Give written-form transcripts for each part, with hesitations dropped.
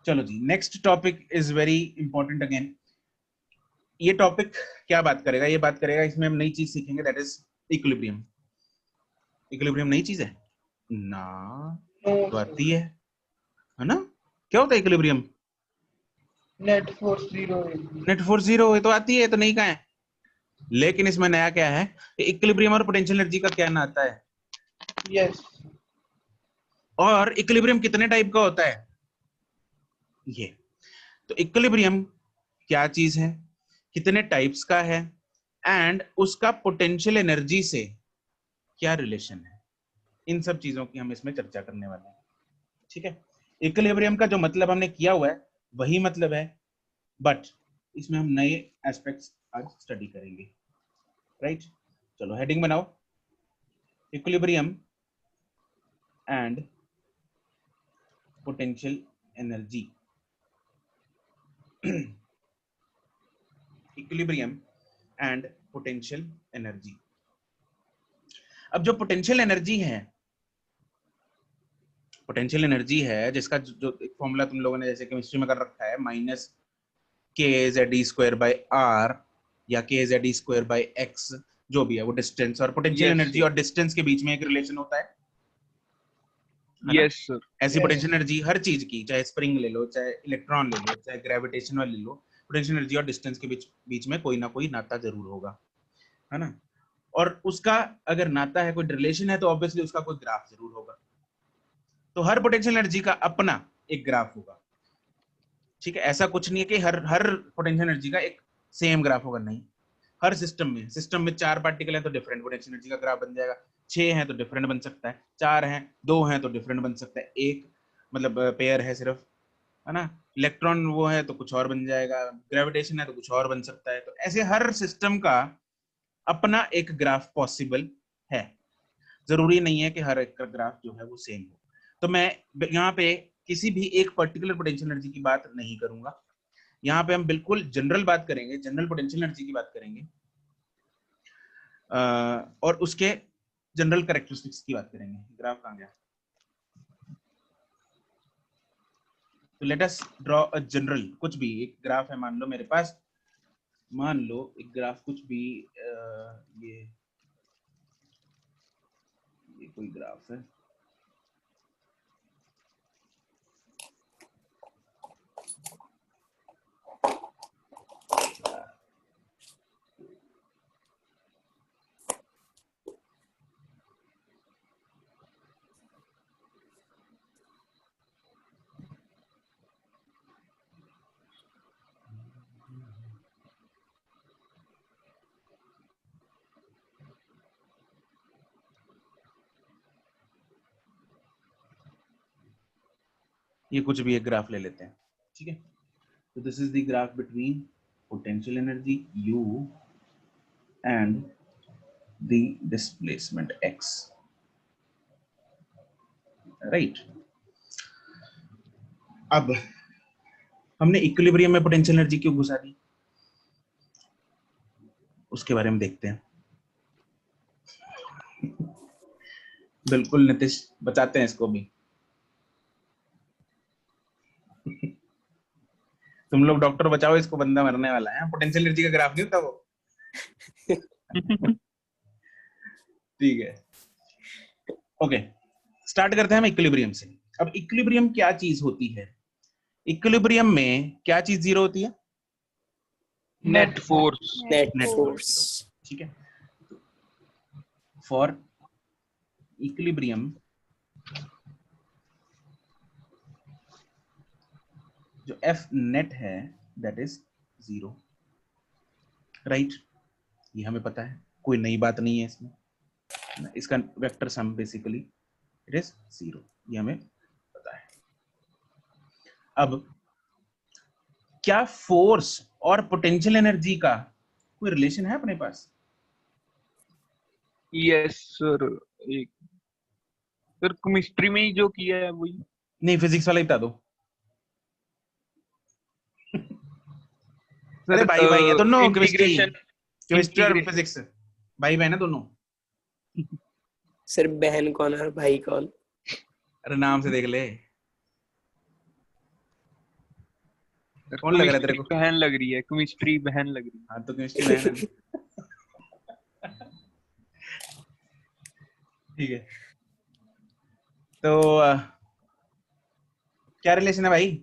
चलो जी, next topic is very important again. ये टॉपिक क्या बात करेगा? ये बात करेगा, इसमें हम नई चीज सीखेंगे, दैट इज इक्विलिब्रियम। इक्विलिब्रियम नई चीज है ना? तो आती है ना? क्या होता है इक्विलिब्रियम? नेट फोर्स जीरो है। नेट फोर्स जीरो है तो आती है, तो नहीं कहा है। लेकिन इसमें नया क्या है? इक्विलिब्रियम और पोटेंशियल एनर्जी का क्या नाता है? यस। और इक्विलिब्रियम कितने टाइप का होता है? ये तो इक्विलिब्रियम क्या चीज है, कितने टाइप्स का है, एंड उसका पोटेंशियल एनर्जी से क्या रिलेशन है, इन सब चीजों की हम इसमें चर्चा करने वाले हैं। ठीक है, इक्विलिब्रियम का जो मतलब हमने किया हुआ है वही मतलब है, बट इसमें हम नए एस्पेक्ट्स आज स्टडी करेंगे। राइट, चलो हेडिंग बनाओ, equilibrium and potential energy. Equilibrium and potential energy. अब जो पोटेंशियल एनर्जी है, पोटेंशियल एनर्जी है जिसका जो एक फॉर्मूला तुम लोगों ने जैसे केमिस्ट्री में कर रखा है, माइनस k(z)(r) या k(z)(x), जो भी है वो डिस्टेंस, और पोटेंशियल एनर्जी और डिस्टेंस के बीच में एक रिलेशन होता है ना? सर। ऐसी पोटेंशियल एनर्जी हर चीज की, चाहे स्प्रिंग ले लो, चाहे इलेक्ट्रॉन ले लो, चाहे ग्रेविटेशनल ले लो, पोटेंशियल एनर्जी और डिस्टेंस के बीच में कोई ना कोई नाता जरूर होगा, है ना? और उसका अगर नाता है, कोई रिलेशन है, तो ऑब्वियसली उसका कोई ग्राफ जरूर होगा। तो हर पोटेंशियल एनर्जी का अपना एक ग्राफ होगा। ठीक है, ऐसा कुछ नहीं है कि हर पोटेंशियल एनर्जी का एक सेम ग्राफ होगा, नहीं। हर सिस्टम में 4 पार्टिकल है तो डिफरेंट पोटेंशियल एनर्जी का ग्राफ बन जाएगा, 6 है तो डिफरेंट बन सकता है, 4 है, 2 है तो डिफरेंट बन सकता है, एक मतलब पेयर है सिर्फ, है ना? इलेक्ट्रॉन वो है तो कुछ और बन जाएगा, ग्रेविटेशन है तो कुछ और बन सकता है। तो ऐसे हर सिस्टम का अपना एक ग्राफ पॉसिबल है, जरूरी नहीं है कि हर एक का ग्राफ जो है वो सेम हो। तो मैं यहाँ पे किसी भी एक पर्टिकुलर पोटेंशियल एनर्जी की बात नहीं करूंगा, यहाँ पे हम बिल्कुल जनरल बात करेंगे, जनरल पोटेंशियल एनर्जी की बात करेंगे, और उसके जनरल कैरेक्टरिस्टिक्स की बात करेंगे। ग्राफ कहाँ गया? तो let us draw a general, कुछ भी एक ग्राफ है, मान लो मेरे पास, मान लो एक ग्राफ कुछ भी, ये कोई ग्राफ है, ये कुछ भी एक ग्राफ ले लेते हैं। ठीक है, तो this is the graph between potential energy U and the displacement x, right? अब हमने इक्विलिब्रियम में पोटेंशियल एनर्जी क्यों घुसा दी, उसके बारे में देखते हैं। बिल्कुल नीतीश, बचाते हैं इसको भी। तुम लोग डॉक्टर बचाओ इसको, बंदा मरने वाला है। पोटेंशियल एनर्जी का ग्राफ नहीं होता वो। ठीक है, ओके, स्टार्ट करते हैं हम इक्विलिब्रियम से। अब इक्विलिब्रियम क्या चीज होती है? इक्विलिब्रियम में क्या चीज जीरो होती है? Net force. Net force. ठीक है, फॉर इक्विलिब्रियम जो F नेट है दैट इज जीरो, राइट? ये हमें पता है, कोई नई बात नहीं है इसमें। इसका vector sum basically it is zero, ये हमें पता है। अब क्या फोर्स और पोटेंशियल एनर्जी का कोई रिलेशन है अपने पास? यस सर, एक सर केमिस्ट्री में ही जो किया है वही। नहीं, फिजिक्स वाला ही बता दो। अरे भाई भाई है दोनों, केमिस्ट्री और फिजिक्स भाई बहन है दोनों। सर बहन कौन है भाई कौन? अरे नाम से देख ले। कौन लग रहा है तेरे को? बहन लग रही है, केमिस्ट्री बहन लग रही है। हाँ तो केमिस्ट्री बहन है। ठीक है, तो क्या रिलेशन है भाई?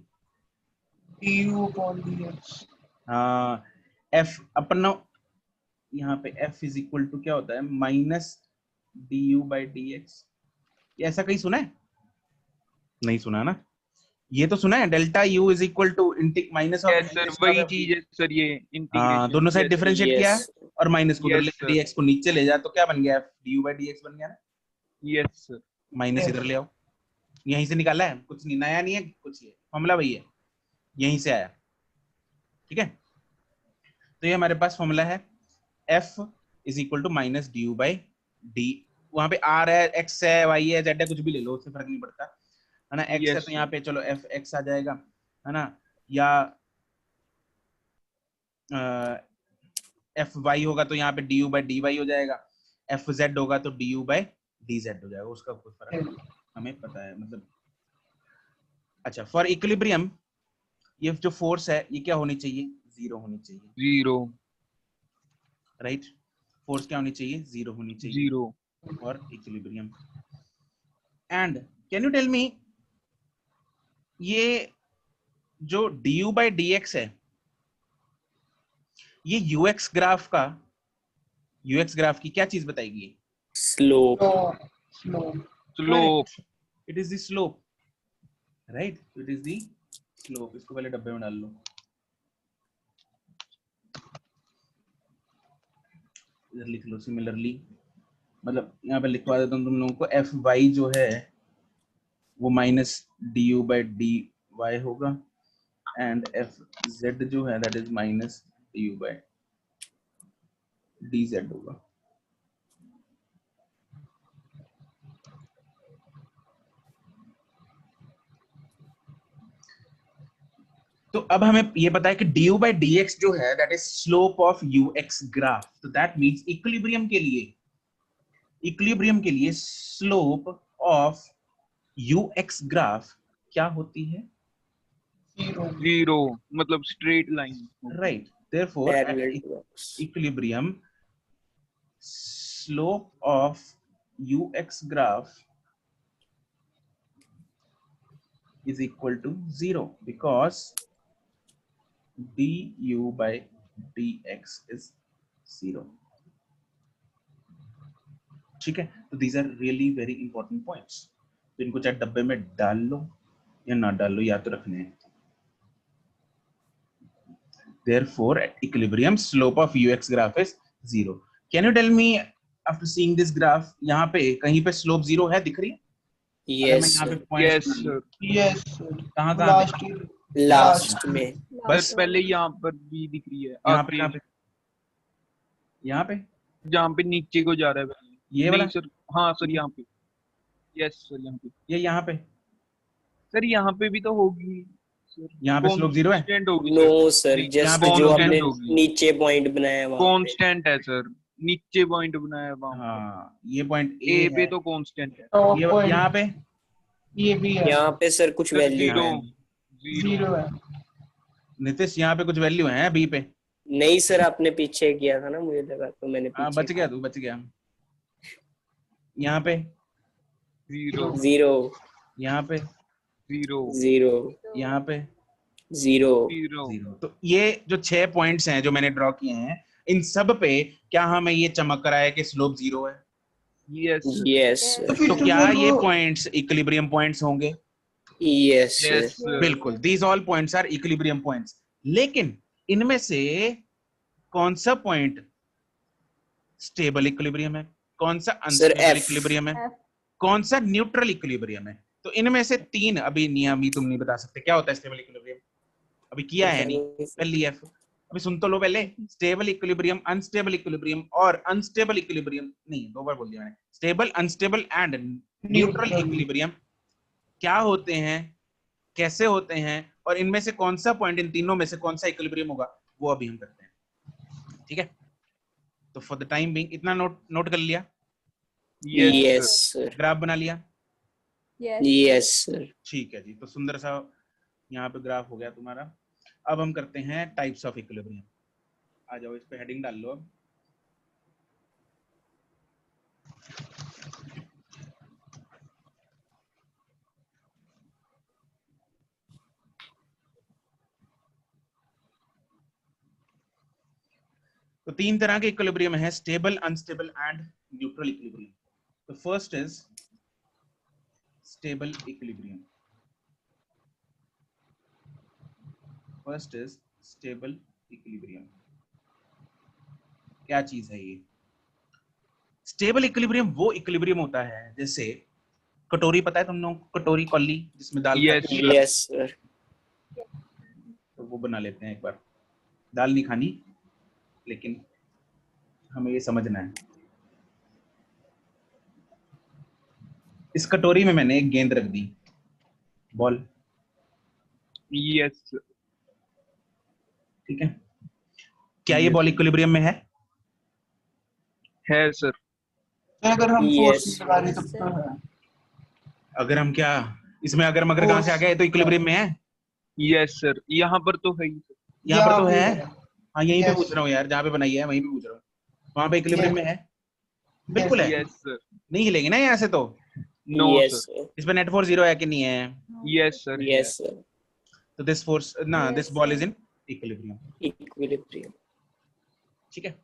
du upon dx. हाँ, एफ अपना यहाँ पे f इज इक्वल टू क्या होता है, minus du by D x. ये ऐसा कहीं सुना है? नहीं सुना ना? ये तो सुना है, delta u is equal to minus of yes sir, वही चीज है सर, ये हाँ, इंटीग्रेशन। दोनों साइड यस डिफरेंशिएट किया यस और माइनस को उधर यस लेके सर, dx को नीचे ले जा, तो क्या बन गया, f du बाई dx बन गया ना। Yes sir. Minus Yes. इधर ले आओ, यहीं से निकाला है, कुछ नहीं नया नहीं है, कुछ ये फॉर्मूला वही है, यहीं से आया। ठीक है, तो ये हमारे पास फॉर्मूला है, f is equal to minus D you by D. वहां पे r है, x है, y है, z है, कुछ भी ले लो, उससे फर्क नहीं पड़ता, है ना। x है Yes, तो यहाँ पे चलो f x आ जाएगा, है ना, या एफ वाई होगा तो यहाँ पे D you by D Y हो जाएगा, एफ जेड होगा तो D you by D Z हो जाएगा, उसका कोई फर्क नहीं, हमें पता है मतलब। अच्छा, फॉर इक्विलिब्रियम ये जो फोर्स है ये क्या होनी चाहिए, जीरो होनी चाहिए, जीरो राइट। फोर्स क्या होनी चाहिए, जीरो होनी चाहिए zero. For equilibrium. And can you tell me, ये जो D you by D X है, ये यूएक्स ग्राफ का, यूएक्स ग्राफ की क्या चीज बताएगी? Slope Slope. Slope. It is the slope, right, it is the slope. इसको पहले डब्बे में डाल लो, इधर लिख लो सिमिलरली, मतलब यहाँ पे लिखवा देता हूँ तुम लोगों को, एफ वाई जो है वो minus D you by D Y होगा, एंड एफ जेड जो है that is minus D you by D Z होगा। तो अब हमें ये पता है कि du by dx जो है that is slope of ux graph, तो दैट मींस इक्विलिब्रियम के लिए स्लोप ऑफ ux ग्राफ क्या होती है, Zero. जीरो मतलब straight line. Right. Therefore parallel at to X. Equilibrium slope of ux graph is equal to 0 because du by dx is 0। ठीक है, तो these are really very important points, तो इनको चाहे डब्बे में डाल लो या ना डाल लो, याद तो रखने हैं। Therefore at equilibrium slope of ux graph is 0। Can you tell me after seeing this graph, यहाँ पे कहीं पे slope 0 है, दिख रही है? अगर मैं यस यहाँ पे सर, points यस बना लूं, सर। Yes, sir. कहाँ पे? Last. लास्ट में बस पहले यहाँ पर भी दिख रही है, यहाँ पे, आगे यहाँ पे जहाँ पे नीचे को जा रहा है पहले। ये वाला? नहीं सर, हाँ सर यहाँ पे। यस सर यहाँ पे। ये यहाँ पे, सर यहाँ पे भी तो होगी सर। यहाँ पे slope 0 है? कांस्टेंट होगी नो सर, नहीं, यहाँ जस्ट पे जो constant आपने होगी। नीचे पॉइंट बनाया वहां पे। कांस्टेंट है सर, नीचे पॉइंट बनाया है वहां। हाँ, ये पॉइंट ए ए पे है, तो कांस्टेंट है Top ये point. यहाँ पे ये भी है. यहाँ पे सर कुछ सर। वैल्यू जीरो है। जीरो Zero है. नितिश, यहाँ पे कुछ वैल्यू है बी पे? नहीं सर, आपने पीछे किया था ना, मुझे लगा तो मैंने हाँ, पीछे बच गया तू, बच गया। यहाँ पे, जीरो जीरो यहाँ पे, जीरो जीरो यहाँ पे जीरो। जीरो। जीरो। तो ये जो 6 पॉइंट्स हैं जो मैंने ड्रॉ किए हैं, इन सब पे क्या हमें ये चमक रहा है कि स्लोप 0 है? यस यस तो सर, फिर तो तुम क्या मेरे ये को पॉइंट्स इक्विलिब्रियम पॉइंट्स होंगे? यस यस सर, बिल्कुल, these all points are equilibrium points. लेकिन इनमें से कौन सा पॉइंट स्टेबल इक्विलिब्रियम है, कौन सा अनस्टेबल F। इक्विलिब्रियम है, कौन सा न्यूट्रल इक्विलिब्रियम है? तो इनमें से 3 अभी नियम ही तुम नहीं बता सकते क्या होता है स्टेबल इक्विलिब्रियम, अभी किया है नहीं, पहली एफ। अभी सुन तो लो पहले, स्टेबल इक्विलिब्रियम, अनस्टेबल इक्विलिब्रियम और अनस्टेबल इक्विलिब्रियम, नहीं 2 बार बोल दिया मैंने, stable, unstable and neutral equilibrium क्या होते हैं, कैसे होते हैं, और इनमें से कौन सा पॉइंट, इन तीनों में से कौन सा इक्विलिब्रियम होगा, वो अभी हम करते हैं। ठीक है, तो फॉर द टाइम बीइंग इतना नोट कर लिया, यस सर, ग्राफ बना लिया, यस सर। ठीक है जी। तो सुंदर सा यहाँ पे ग्राफ हो गया तुम्हारा। अब हम करते हैं टाइप्स ऑफ इक्विलिब्रियम। आ जाओ, इस पे हेडिंग डाल लो अब। तो तीन तरह के इक्विलिब्रियम है, stable, unstable and neutral equilibrium. तो first is stable equilibrium. First is stable equilibrium. क्या चीज है ये? स्टेबल इक्विलिब्रियम वो इक्विलिब्रियम होता है जैसे कटोरी, पता है तुम लोगों को कटोरी, कौली जिसमें दाल Yes, खाते हैं? Yes sir. तो वो बना लेते हैं एक बार। दाल नहीं खानी, लेकिन हमें ये समझना है। इस कटोरी में मैंने एक गेंद रख दी, बॉल, yes, ठीक है। क्या ये Yes. बॉल इक्विलिब्रियम में है? है सर। तो अगर हम फोर्स Yes. लगा रहे तब तो है। अगर हम क्या इसमें अगर मगर कहां से आ गया, तो इक्विलिब्रियम में है। यस सर, यहाँ पर तो है ही सर। यहाँ पर तो पे है। हाँ, यहीं पे Yes. पूछ रहा हूँ यार, जहाँ पे बनाई है वहीं पे पूछ रहा हूँ। वहां पे इक्विलिब्रियम में है, बिल्कुल है। Yes sir. नहीं हिलेंगे ना यहाँ से तो। No yes sir. सर। इस पे नेट फोर्स 0 है कि नहीं है? Yes sir. Yes sir. तो दिस फोर्स ना, this ball is in equilibrium, equilibrium. ठीक है।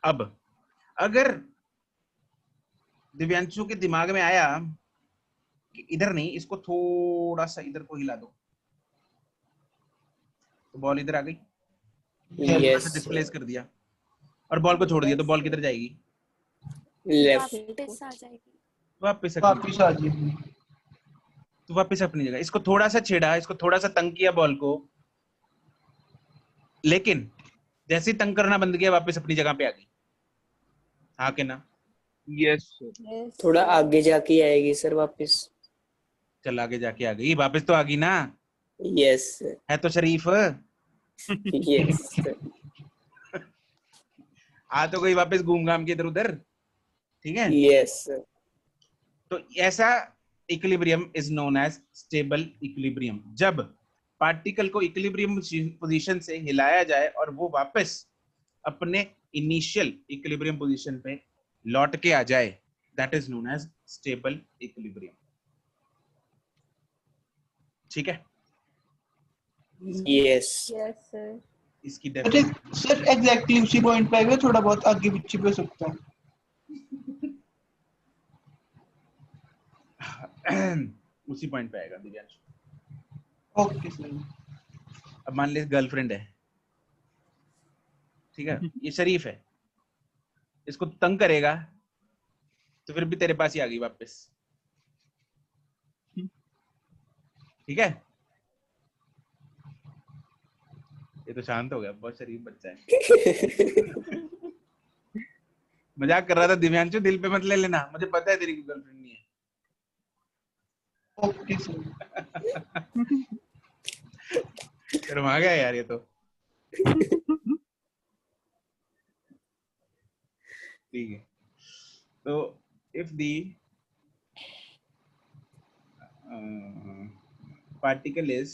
अब अगर दिव्यांशु के दिमाग में आया कि इधर नहीं, इसको थोड़ा सा इधर को हिला दो, तो बॉल इधर आ गई, यस डिस्प्लेस कर दिया, और बॉल को छोड़ दिया, तो बॉल किधर जाएगी? लेफ्ट। वापस आ जाएगी। वापस वापिस आ जाएगी। तो वापस अपनी जगह। इसको थोड़ा सा छेड़ा, इसको थोड़ा सा तंग किया बॉल को, लेकिन जैसे ही तंग करना बंद किया, वापस अपनी जगह पे आ गई। हाँ कि ना? Yes sir. थोड़ा आगे जाके आएगी सर वापस। चल आगे जाके आ गई, वापस तो आ गई ना। Yes sir. है तो शरीफ। Yes sir. आ तो कोई वापस घूम घाम के इधर उधर, ठीक है। Yes sir. तो ऐसा equilibrium is known as stable equilibrium, जब पार्टिकल को इक्विलिब्रियम पोजीशन से हिलाया जाए और वो वापस अपने इनिशियल इक्विलिब्रियम पोजीशन पे लौट के आ जाए, that is known as stable equilibrium, ठीक है। यस। Yes sir. इसकी अरे डेफिनेशन सर एग्जैक्टली उसी पॉइंट पे आएगा, थोड़ा बहुत आगे पीछे भी हो सकता है। उसी पॉइंट पे आएगा दिव्यांश। Okay sir. अब मान ले गर्लफ्रेंड है, ठीक है, ये शरीफ है, इसको तंग करेगा तो फिर भी तेरे पास ही आ गई वापस, ठीक है। ये तो शांत हो गया, बहुत शरीफ बच्चा है। मजाक कर रहा था दिव्यांशु, दिल पे मत ले लेना, मुझे पता है तेरी गर्लफ्रेंड नहीं है। Okay sir. शर्मा गया यार ये तो। ठीक है, तो if the particle is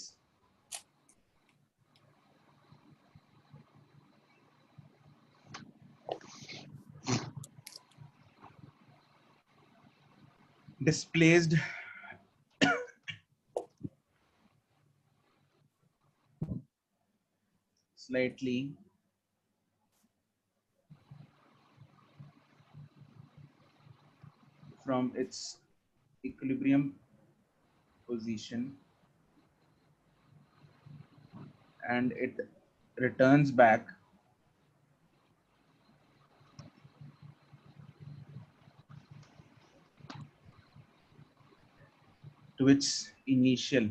displaced slightly from its equilibrium position and it returns back to its initial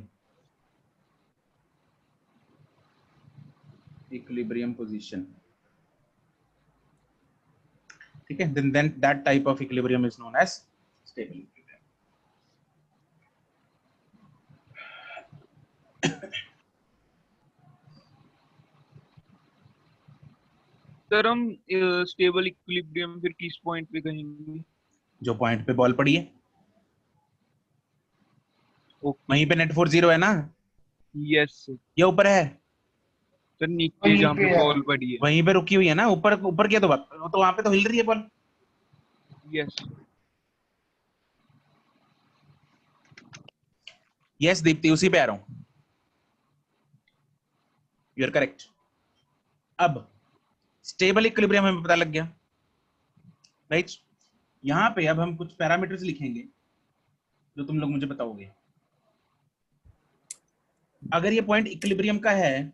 equilibrium position, ठीक है, then that type of equilibrium is known as stable equilibrium. Sir हम स्टेबल इक्विलिब्रियम फिर किस point पे कहेंगे? जो point पे ball पड़ी है, ओके। वहीं पे नेट फोर्स 0 है ना, यस सर। या ऊपर है? सर नीचे वहीं जहाँ पे पे है। बॉल पड़ी है। वहीं पे रुकी हुई है ना, ऊपर ऊपर किया तो वहां पे तो हिल रही है बॉल। यस यस दीप्ति, उसी पे आ रहा हूं, यू आर करेक्ट। अब स्टेबल इक्विलिब्रियम हमें पता लग गया, राइट। यहां पे अब हम कुछ पैरामीटर्स लिखेंगे जो तुम लोग मुझे बताओगे। अगर ये पॉइंट इक्विलिब्रियम का है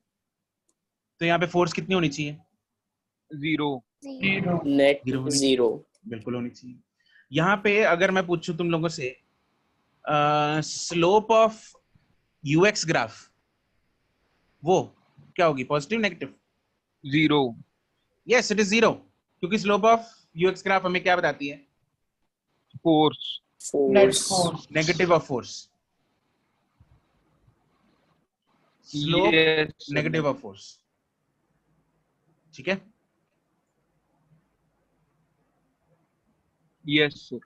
तो यहाँ पे फोर्स कितनी होनी चाहिए? 0 0 नेट 0 होनी चाहिए, 0 बिल्कुल होनी चाहिए। यहाँ पे अगर मैं पूछूं तुम लोगों से स्लोप ऑफ यूएक्स ग्राफ, वो क्या होगी, positive negative? 0 yes it is 0, क्योंकि स्लोप ऑफ यूएक्स ग्राफ हमें क्या बताती है? Force net force force negative of force, slope yes negative of force, ठीक है। यस सर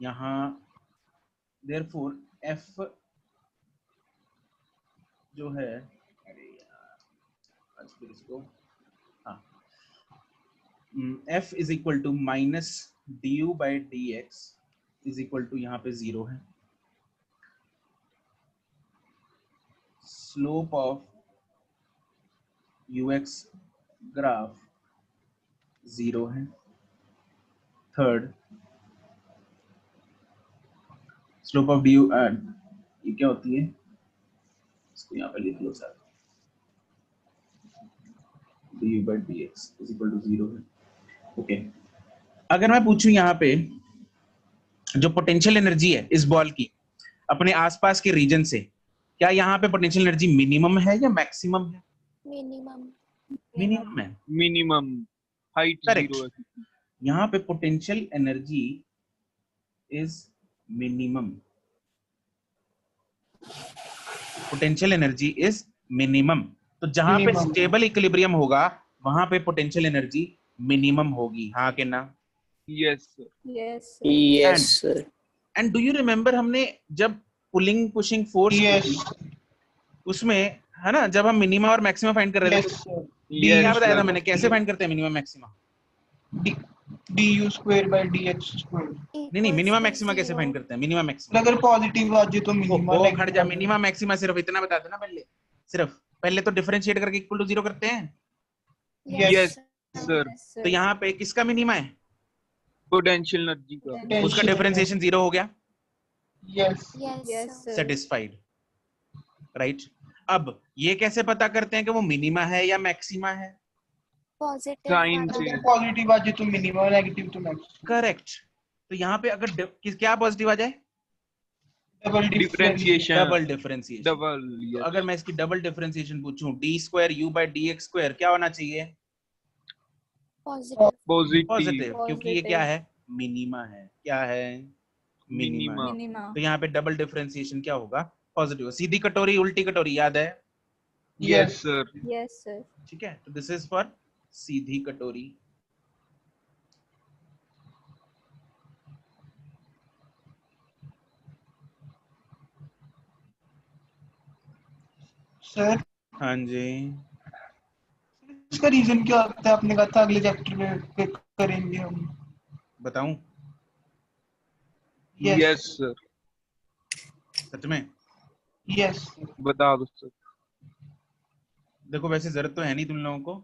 यहाँ देयरफॉर एफ जो है, अरे यार आज फिर इसको, हाँ, F is equal to minus D you by D x is equal to, यहाँ पे 0 है। स्लोप ऑफ यूएक्स ग्राफ 0 है। Third, slope of d u, ये क्या होती है, इसको यहाँ पे लिख लो sir, d you by D x is equal to 0 है। ओके, अगर मैं पूछूं यहाँ पे जो पोटेंशियल एनर्जी है इस बॉल की अपने आसपास के रीजन से, क्या यहाँ पे पोटेंशियल एनर्जी मिनिमम है या मैक्सिमम है? मिनिमम मिनिमम है, मिनिमम, हाइट करेक्ट। 0 है। यहाँ पे potential energy is minimum, potential energy is minimum. तो जहां पे Minimum. स्टेबल इक्विलिब्रियम होगा वहां पे पोटेंशियल एनर्जी मिनिमम होगी, हाँ कि ना? Yes sir yes yes sir and do you remember हमने जब पुलिंग पुशिंग फोर्स यस उसमें, है ना, जब हम मिनिमा और मैक्सिमा फाइंड कर रहे थे, यस सर क्या यस बताया था सर मैंने, कैसे फाइंड करते हैं minimum maxima? D you square by D x square. नहीं, मिनिमम मैक्सिमा कैसे फाइंड करते हैं? मिनिमम मैक्सिमा, अगर पॉजिटिव आ जाए तो मिनिमम, ओ खड़ जा, मिनिमम मैक्सिमा सिर्फ इतना बता देना पहले, सिर्फ पहले तो डिफरेंशिएट करके इक्वल टू 0 करते हैं। यस सर तो यहाँ पे किसका मिनिमा है? पोटेंशियल एनर्जी का। उसका डिफरेंशिएशन 0 हो गया, यस यस सेटिस्फाइड, राइट। अब ये कैसे पता करते हैं कि वो मिनिमा है या मैक्सिमा है? साइन पॉजिटिव से अगर पॉजिटिव आ जाए तो मिनिमम, नेगेटिव तो मैक्सिमम। करेक्ट। तो यहाँ पे अगर क्या पॉजिटिव आ जाए? Double differentiation double differentiation. Double तो यस अगर मैं इसकी डबल डिफरेंशिएशन पूछूं, D square you by D x square क्या होना चाहिए? पॉजिटिव पॉजिटिव पॉजिटिव, क्योंकि ये क्या है, मिनिमा है। क्या है? मिनिमा है। मिनिमा तो यहाँ पे डबल डिफरेंशिएशन क्या होगा? पॉजिटिव। सीधी कटोरी उल्टी कटोरी याद है? यस सर यस सर ठीक है, तो दिस इज फॉर सीधी कटोरी। सर हाँ जी, इसका रीजन क्या होता है? आपने कहा था अगले चैप्टर में करेंगे हम। बताऊं? यस सर सच में? यस बता दो सर। देखो वैसे जरूरत तो है नहीं तुम लोगों को,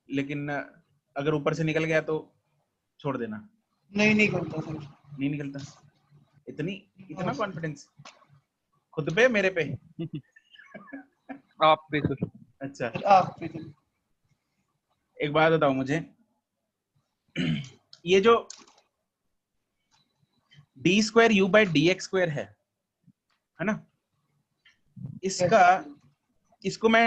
लेकिन अगर ऊपर से निकल गया तो छोड़ देना। नहीं निकलता सर। नहीं निकलता? इतना कॉन्फिडेंस खुद पे, मेरे पे? आप पे सर। अच्छा, सर आप पे तो एक बात बताओ मुझे, ये जो D square you by D x square है ना, इसका, इसको मैं,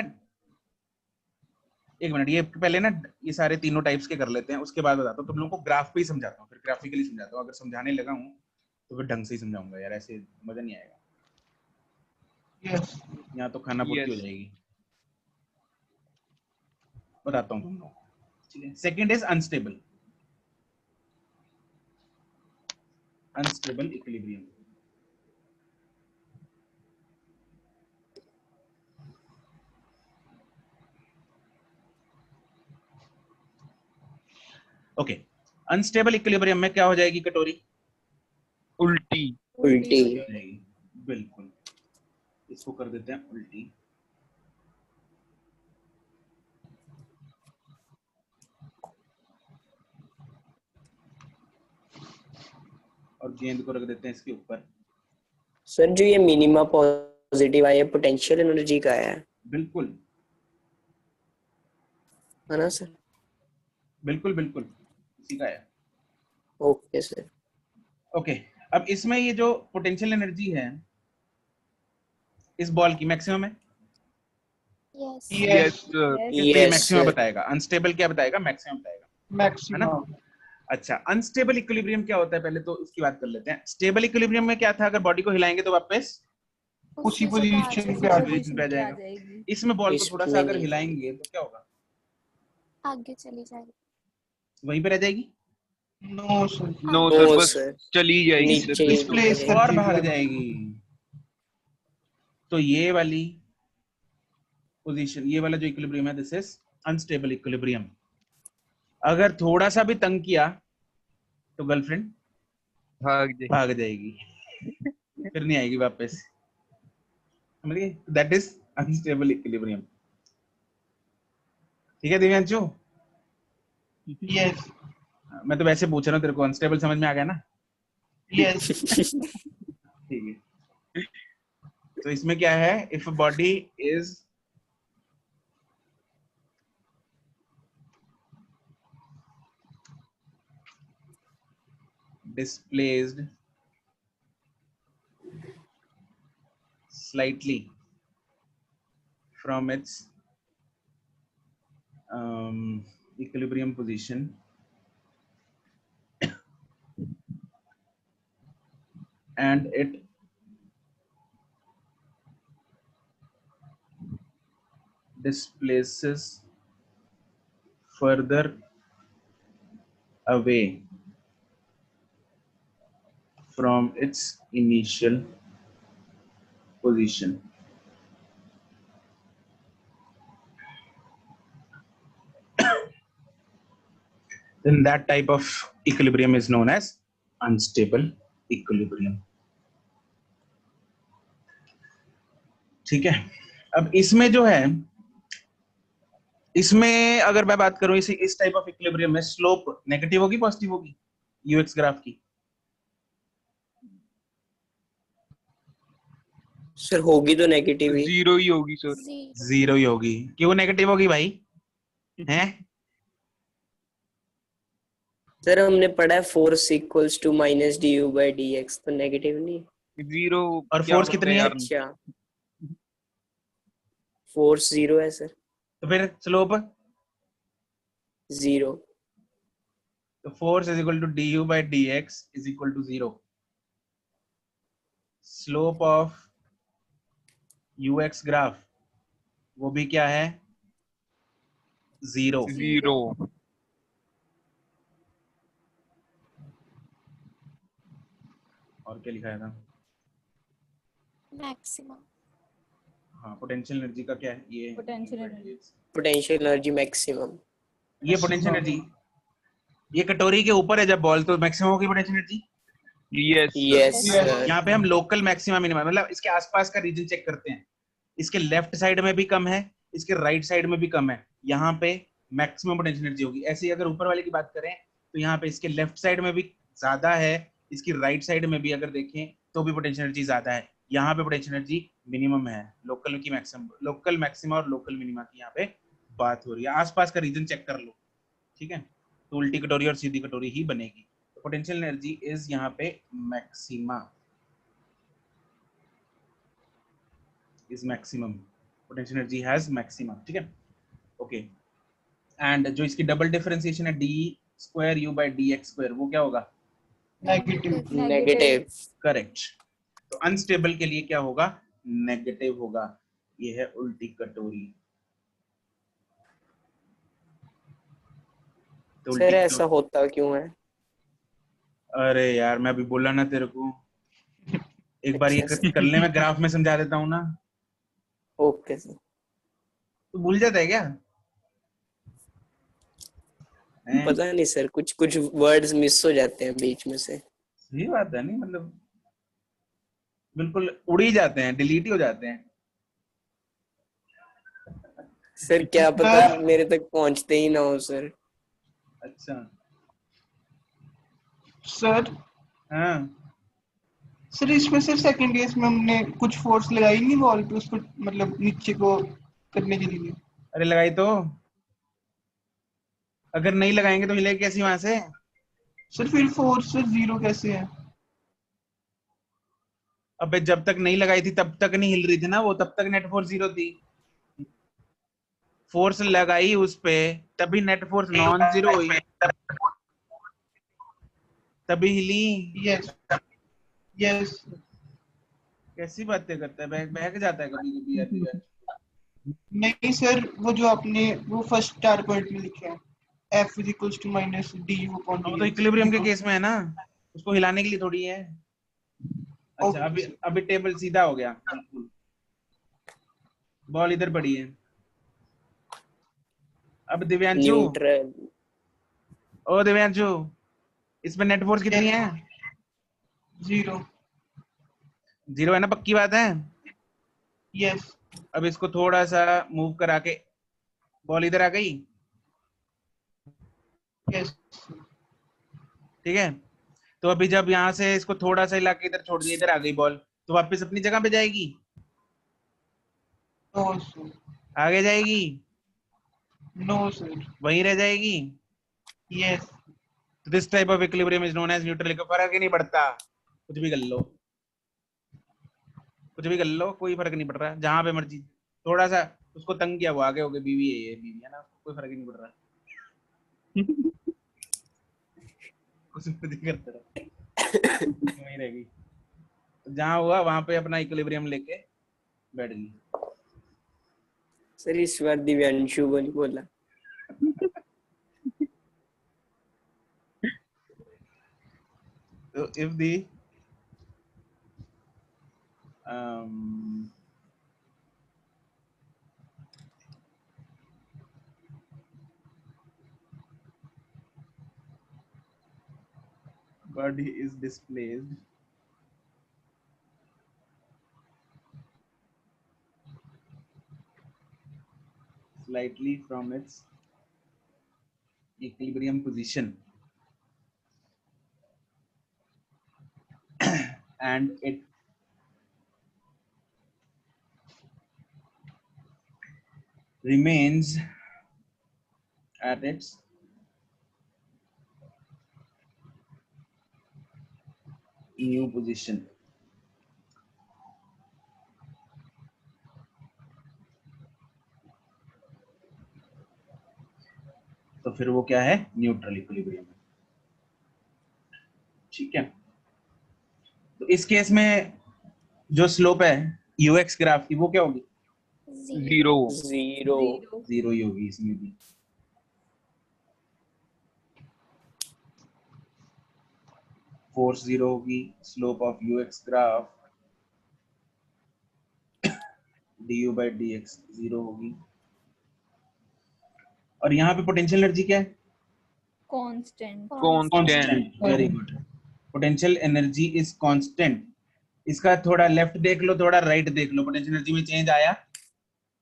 एक मिनट, ये पहले ना ये सारे तीनों टाइप्स के कर लेते हैं, उसके बाद बताता हूँ तुम लोगों को, ग्राफ पे ही समझाता हूँ, फिर ग्राफिकली समझाता हूँ। अगर समझाने लगा हूँ तो फिर ढंग से ही समझाऊंगा यार, ऐसे मजा नहीं आएगा, यस यहाँ तो खाना पूर्ति हो Yes. जाएगी। बताता हूँ तुम लोगों को, ठीक है। Second is unstable, unstable equilibrium. Okay, unstable equilibrium में क्या हो जाएगी कटोरी? उल्टी। उल्टी। हो जाएगी, बिल्कुल। इसको कर देते हैं उल्टी। और गेंद को रख देते हैं इसके ऊपर। सर जो ये मिनिमा पॉजिटिव है, ये पोटेंशियल एनर्जी का है बिल्कुल ना सर? बिल्कुल बिल्कुल इसी का है। Okay sir. ओके, अब इसमें ये जो पोटेंशियल एनर्जी है इस बॉल की मैक्सिमम है, यस यस सर। तो ये यस मैक्सिमम सर। बताएगा। अनस्टेबल क्या बताएगा? मैक्सिमम बताएगा, है ना? मैक्सिमम। अच्छा, अनस्टेबल इक्विलिब्रियम क्या होता है पहले तो इसकी बात कर लेते हैं। स्टेबल इक्विलिब्रियम में क्या था? अगर बॉडी को हिलाएंगे तो वापस उसी जगह आ पोजीशन जाएगी। पे आ पोजीशन पे आ जाएगा। इसमें बॉल को थोड़ा सा इसमें अगर नहीं। हिलाएंगे तो क्या होगा? आगे चली जाएगी। वहीं पे रह जाएगी, no sir. No no sir, बस सर, चली जाएगी नीचे सर। ही डिस्प्लेस नीचे। और कर भाग देगी। जाएगी। तो ये वाली पोजीशन, ये वाला जो इक्विलिब्रियम है, दिस इज अनस्टेबल इक्विलिब्रियम। अगर थोड़ा सा भी तंग किया तो गर्लफ्रेंड भाग जाएगी, फिर नहीं आएगी वापस। समझ गए? That is unstable equilibrium. ठीक है दिव्यांशु? यस मैं तो वैसे पूछ रहा हूँ, तेरे को अनस्टेबल समझ में आ गया ना? यस। ठीक है। तो इसमें क्या है? If body is displaced slightly from its equilibrium position and it displaces further away from its initial position, then that type of equilibrium is known as unstable equilibrium. ठीक है। अब इसमें जो है, इसमें अगर मैं बात करूं इस टाइप ऑफ इक्विलिब्रियम में स्लोप नेगेटिव होगी पॉजिटिव होगी यूएक्स ग्राफ की? सर होगी तो नेगेटिव ही। जीरो ही होगी सर। जीरो ही होगी। क्यों नेगेटिव होगी भाई? हैं? सर हमने पढ़ा है force equals to minus D you by D X, तो नेगेटिव नहीं। जीरो। और क्या फोर्स बोलते कितनी हैं है? यार? अच्छा, फोर्स 0 है सर। तो फिर स्लोप? 0। तो force is equal to D you by D x is equal to 0। Slope of UX graph वो भी क्या है? 0। जीरो। और क्या लिखा था? मैक्सिमम। हाँ, पोटेंशियल एनर्जी का क्या है? ये potential energy. Potential energy maximum. ये पोटेंशियल एनर्जी ये कटोरी के ऊपर है जब बॉल, तो मैक्सिमम होगी potential energy. Yes yes sir. Sir. यहाँ पे हम लोकल मैक्सिमम मिनिमम, मतलब इसके आसपास का रीजन चेक करते हैं। इसके लेफ्ट साइड में भी कम है, इसके राइट साइड में भी कम है, यहाँ पे मैक्सिमम पोटेंशियल एनर्जी होगी। ऐसे ही अगर ऊपर वाले की बात करें तो यहाँ पे इसके लेफ्ट साइड में भी ज्यादा है, इसकी राइट साइड में भी अगर देखें तो भी पोटेंशियल एनर्जी ज्यादा है। यहाँ पे पोटेंशियल एनर्जी मिनिमम है। लोकल की मैक्सिमम, लोकल मैक्सिमा और लोकल मिनिमा की यहाँ पे बात हो रही है। आसपास का रीजन चेक कर लो, ठीक है? तो उल्टी कटोरी और सीधी कटोरी ही बनेगी। पोटेंशियल एनर्जी इज यहाँ पे maxima, is maximum. Potential energy has maxima, ठीक है? ओके। एंड जो इसकी डबल डिफरेंशिएशन है D square you by D x square, वो क्या होगा? नेगेटिव। नेगेटिव। करेक्ट। तो अनस्टेबल के लिए क्या होगा? नेगेटिव होगा। ये है उल्टी कटोरी। तो सर ऐसा होता क्यों है? अरे यार, मैं अभी बोला ना तेरे को, एक बार ये करने में ग्राफ में समझा देता हूँ ना। Okay sir. तू भूल जाता है क्या? हैं? पता नहीं सर, कुछ कुछ वर्ड्स मिस हो जाते हैं बीच में से। सही बात है, नहीं मतलब बिल्कुल उड़ ही जाते हैं, डिलीट ही हो जाते हैं। सर क्या पता मेरे तक पहुंचते ही ना हो सर। अच्छा। सर हाँ सर इसमें सिर्फ सेकंड ईयर में हमने कुछ फोर्स लगाई नहीं वॉल पे, उसको मतलब नीचे को करने के लिए। अरे लगाई तो, अगर नहीं लगाएंगे तो हिलेगी कैसी वहां से? सर फिर फोर्स जीरो कैसे है? अबे जब तक नहीं लगाई थी तब तक नहीं हिल रही थी ना वो, तब तक नेट फोर्स जीरो थी। फोर्स लगाई उस पे तभी नेट फोर्स नॉन जीरो हुई, तभी हिली। Yes yes. कैसी बातें करता है, बहक जाता है कभी कभी यार दिव्यांश। नहीं सर, वो जो आपने वो फर्स्ट स्टार पॉइंट में लिखा है, F is equals to minus D U upon वो डी तो एक्स। इक्विलिब्रियम के केस में है ना, उसको हिलाने के लिए थोड़ी है। अच्छा ओके अभी सर। अभी टेबल सीधा हो गया बिल्कुल, बॉल इधर पड़ी है। अब दिव्यांशु, न्यूट्रल। ओ दिव्यांशु, इसमें नेट फोर्स कितनी है? जीरो। जीरो है ना, पक्की बात है? यस अब इसको थोड़ा सा मूव करा के बॉल इधर आ गई, यस। ठीक है। तो अभी जब यहाँ से इसको थोड़ा सा हिला के इधर छोड़ दिया, इधर आ गई बॉल, तो वापस अपनी जगह पे जाएगी, नो सर। आगे जाएगी, नो सर। वहीं रह जाएगी। यस। तो this type of equilibrium is known as neutral. का फर्क ही नहीं पड़ता, कुछ भी कर लो, कुछ भी कर लो, कोई फर्क नहीं पड़ रहा, जहां पे मर्जी। थोड़ा सा उसको तंग किया, वो आगे हो गए, बीवी है, ये बीवी है ना, कोई फर्क ही नहीं पड़ रहा, कुछ नहीं करता रहा, वहीं रहेगी। तो जहां हुआ वहां पे अपना इक्विलिब्रियम लेके बैठ गई। सर इस बार दिव्यांशु को नहीं बोला। तो if the um, body is displaced slightly from its equilibrium position and it remains at its new position, तो फिर वो क्या है? न्यूट्रल इक्विलिब्रियम है। ठीक है, तो इस केस में जो स्लोप है यूएक्स ग्राफ की, वो क्या होगी? जीरो। जीरो। जीरो ही होगी इसमें भी। फोर्स जीरो होगी, slope of UX graph du by dx zero होगी। और यहाँ पे पोटेंशियल एनर्जी क्या है? Constant constant. Very good. Potential energy is constant. इसका थोड़ा लेफ्ट देख लो, थोड़ा राइट देख लो, पोटेंशियल एनर्जी में चेंज आया?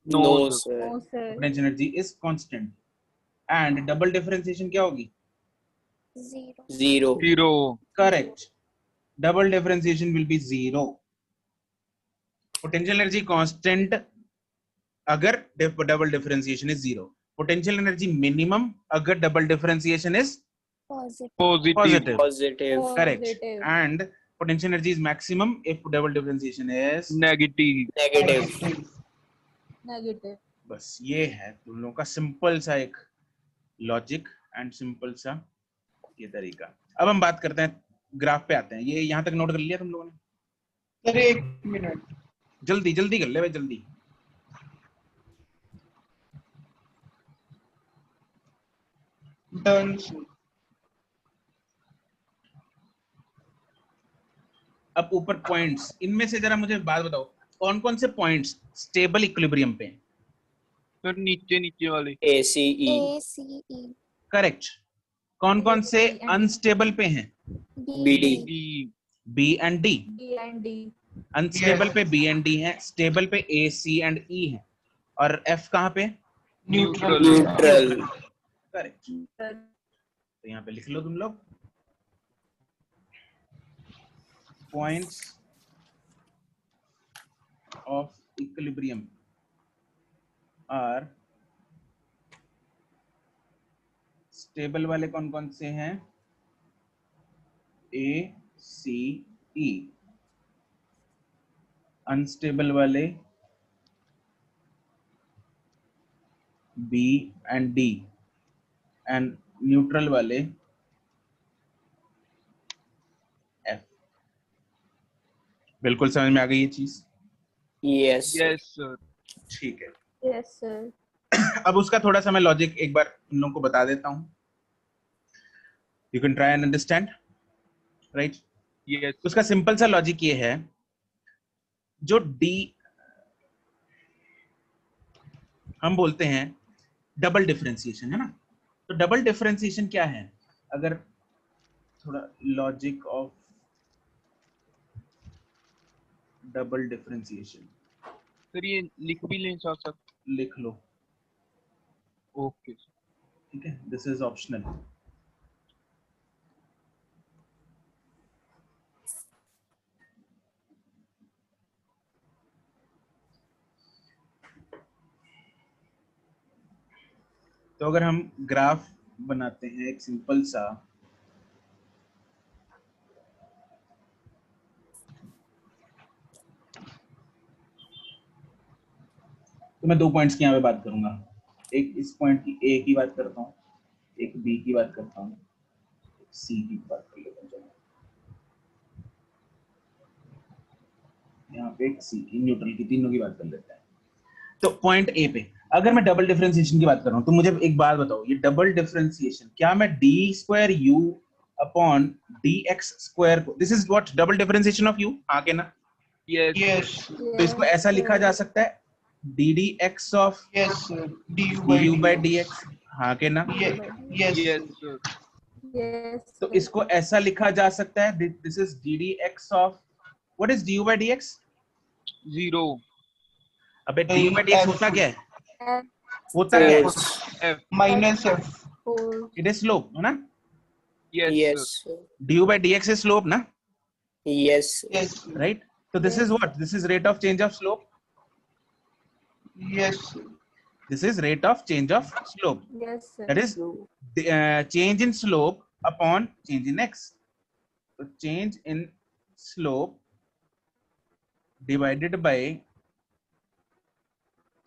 No no sir. Sir. Potential energy is constant. And double differentiation क्या होगी? Zero zero. Zero. Correct, double differentiation will be zero. Potential energy constant अगर double differentiation is zero, potential energy minimum अगर double differentiation is positive positive. Positive. correct, and potential energy is maximum if double differentiation is negative. Negative. Negative. बस ये है तुम लोगों का simple सा एक लॉजिक एंड सिंपल सा ये तरीका। अब हम बात करते हैं, ग्राफ पे आते हैं। ये यहाँ तक नोट कर लिया तुम लोगों ने? सर एक मिनट। जल्दी जल्दी कर ले भाई, जल्दी। डन। अब ऊपर पॉइंट्स, इनमें से जरा मुझे बात बताओ, कौन कौन से पॉइंट्स स्टेबल इक्विलिब्रियम पे? सर नीचे नीचे वाले। ए सी ई। ए सी ई करेक्ट, कौन कौन से B and अनस्टेबल पे हैं? BD D. B and D. B and D. Unstable पे B एंड D हैं, स्टेबल पे A, C एंड E हैं, और F कहाँ पे? Neutral neutral correct. तो यहाँ पे लिख लो तुम लोग, points of equilibrium are, stable वाले कौन कौन से हैं? A, C, E, अनस्टेबल वाले B and D, and neutral वाले F। बिल्कुल समझ में आ गई ये चीज? Yes Yes, sir. ठीक है। Yes, sir. अब उसका थोड़ा सा मैं लॉजिक एक बार इन लोगों को बता देता हूं, you can try and understand, right? Yes. उसका सिंपल सा लॉजिक ये है, जो D हम बोलते हैं डबल डिफरेंशिएशन, है ना? तो डबल डिफरेंशिएशन क्या है? अगर थोड़ा logic of double differentiation sir ये लिख भी लें साथ साथ. लिख लो, Okay. ठीक है? This is optional. तो अगर हम ग्राफ बनाते हैं एक सिंपल सा, तो मैं 2 पॉइंट्स की यहाँ पे बात करूंगा, एक इस पॉइंट की A की बात करता हूँ, एक B की बात करता हूँ, एक C की बात कर लेता हूँ। चलो यहाँ पे एक C की, न्यूट्रल की, तीनों की बात कर लेते हैं। तो पॉइंट A पे अगर मैं डबल डिफरेंशिएशन की बात कर रहा हूँ, तो मुझे एक बात बताओ, ये डबल डिफरेंशिएशन क्या मैं d² u upon dx square को, this is what double differentiation of u, हाँ के ना? Yes. यस तो इसको ऐसा लिखा जा सकता है ddx of yes du du by by dx, हाँ के ना? Yes Yes, sir. Yes. तो इसको ऐसा लिखा जा सकता है, this is ddx of, what is du by dx? 0. अबे du by dx होता क्या है? F होता क्या है? Force F. Minus F four. It is slope, है ना? Yes, yes sir. du by dx is slope ना, yes yes right? So this is what? This is rate of change of slope. Yes This is rate of change of slope. Yes, sir. That is the, change in slope upon change in x. So change in slope divided by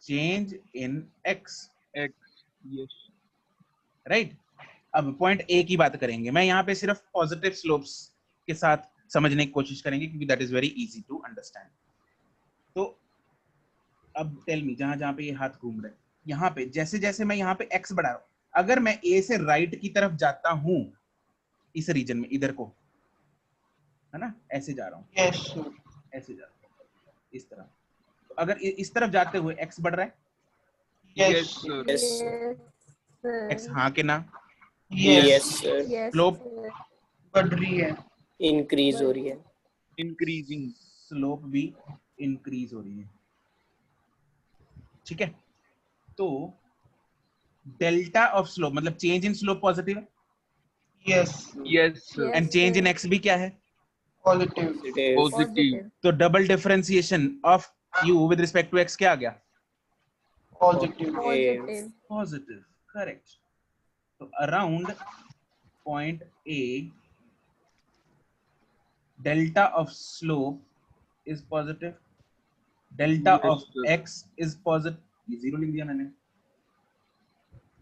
change in x, X. Yes. right? अब point A की बात करेंगे, मैं यहाँ पे सिर्फ positive slopes के साथ समझने की कोशिश करेंगे क्योंकि that is very easy to understand. तो अब टेल मी, जहां जहां पे ये हाथ घूम रहे हैं, यहाँ पे जैसे जैसे मैं यहाँ पे x बढ़ा रहा हूँ, अगर मैं A से राइट की तरफ जाता हूँ इस रीजन में, इधर को, है ना, ऐसे जा रहा हूँ, यस ऐसे जा रहा हूँ, इस तरह, तो अगर इस तरफ जाते हुए x बढ़ रहा है, Yes, yes sir. Yes Yes, x sir. हाँ के ना? Yes yes sir Yes, Slope. sir. बढ़ रही है इंक्रीज हो रही है Increasing. स्लोप भी इंक्रीज हो रही है, ठीक है? तो डेल्टा ऑफ स्लोप मतलब चेंज इन स्लोप पॉजिटिव है, yes Yes, sir. Yes. And change in x भी क्या है? Positive Positive. तो double differentiation of u with respect to x क्या आ गया? Positive Positive. Positive, correct. तो around point A delta of slope is positive, delta Yes, of sir. x is positive, ये zero लिख दिया मैंने,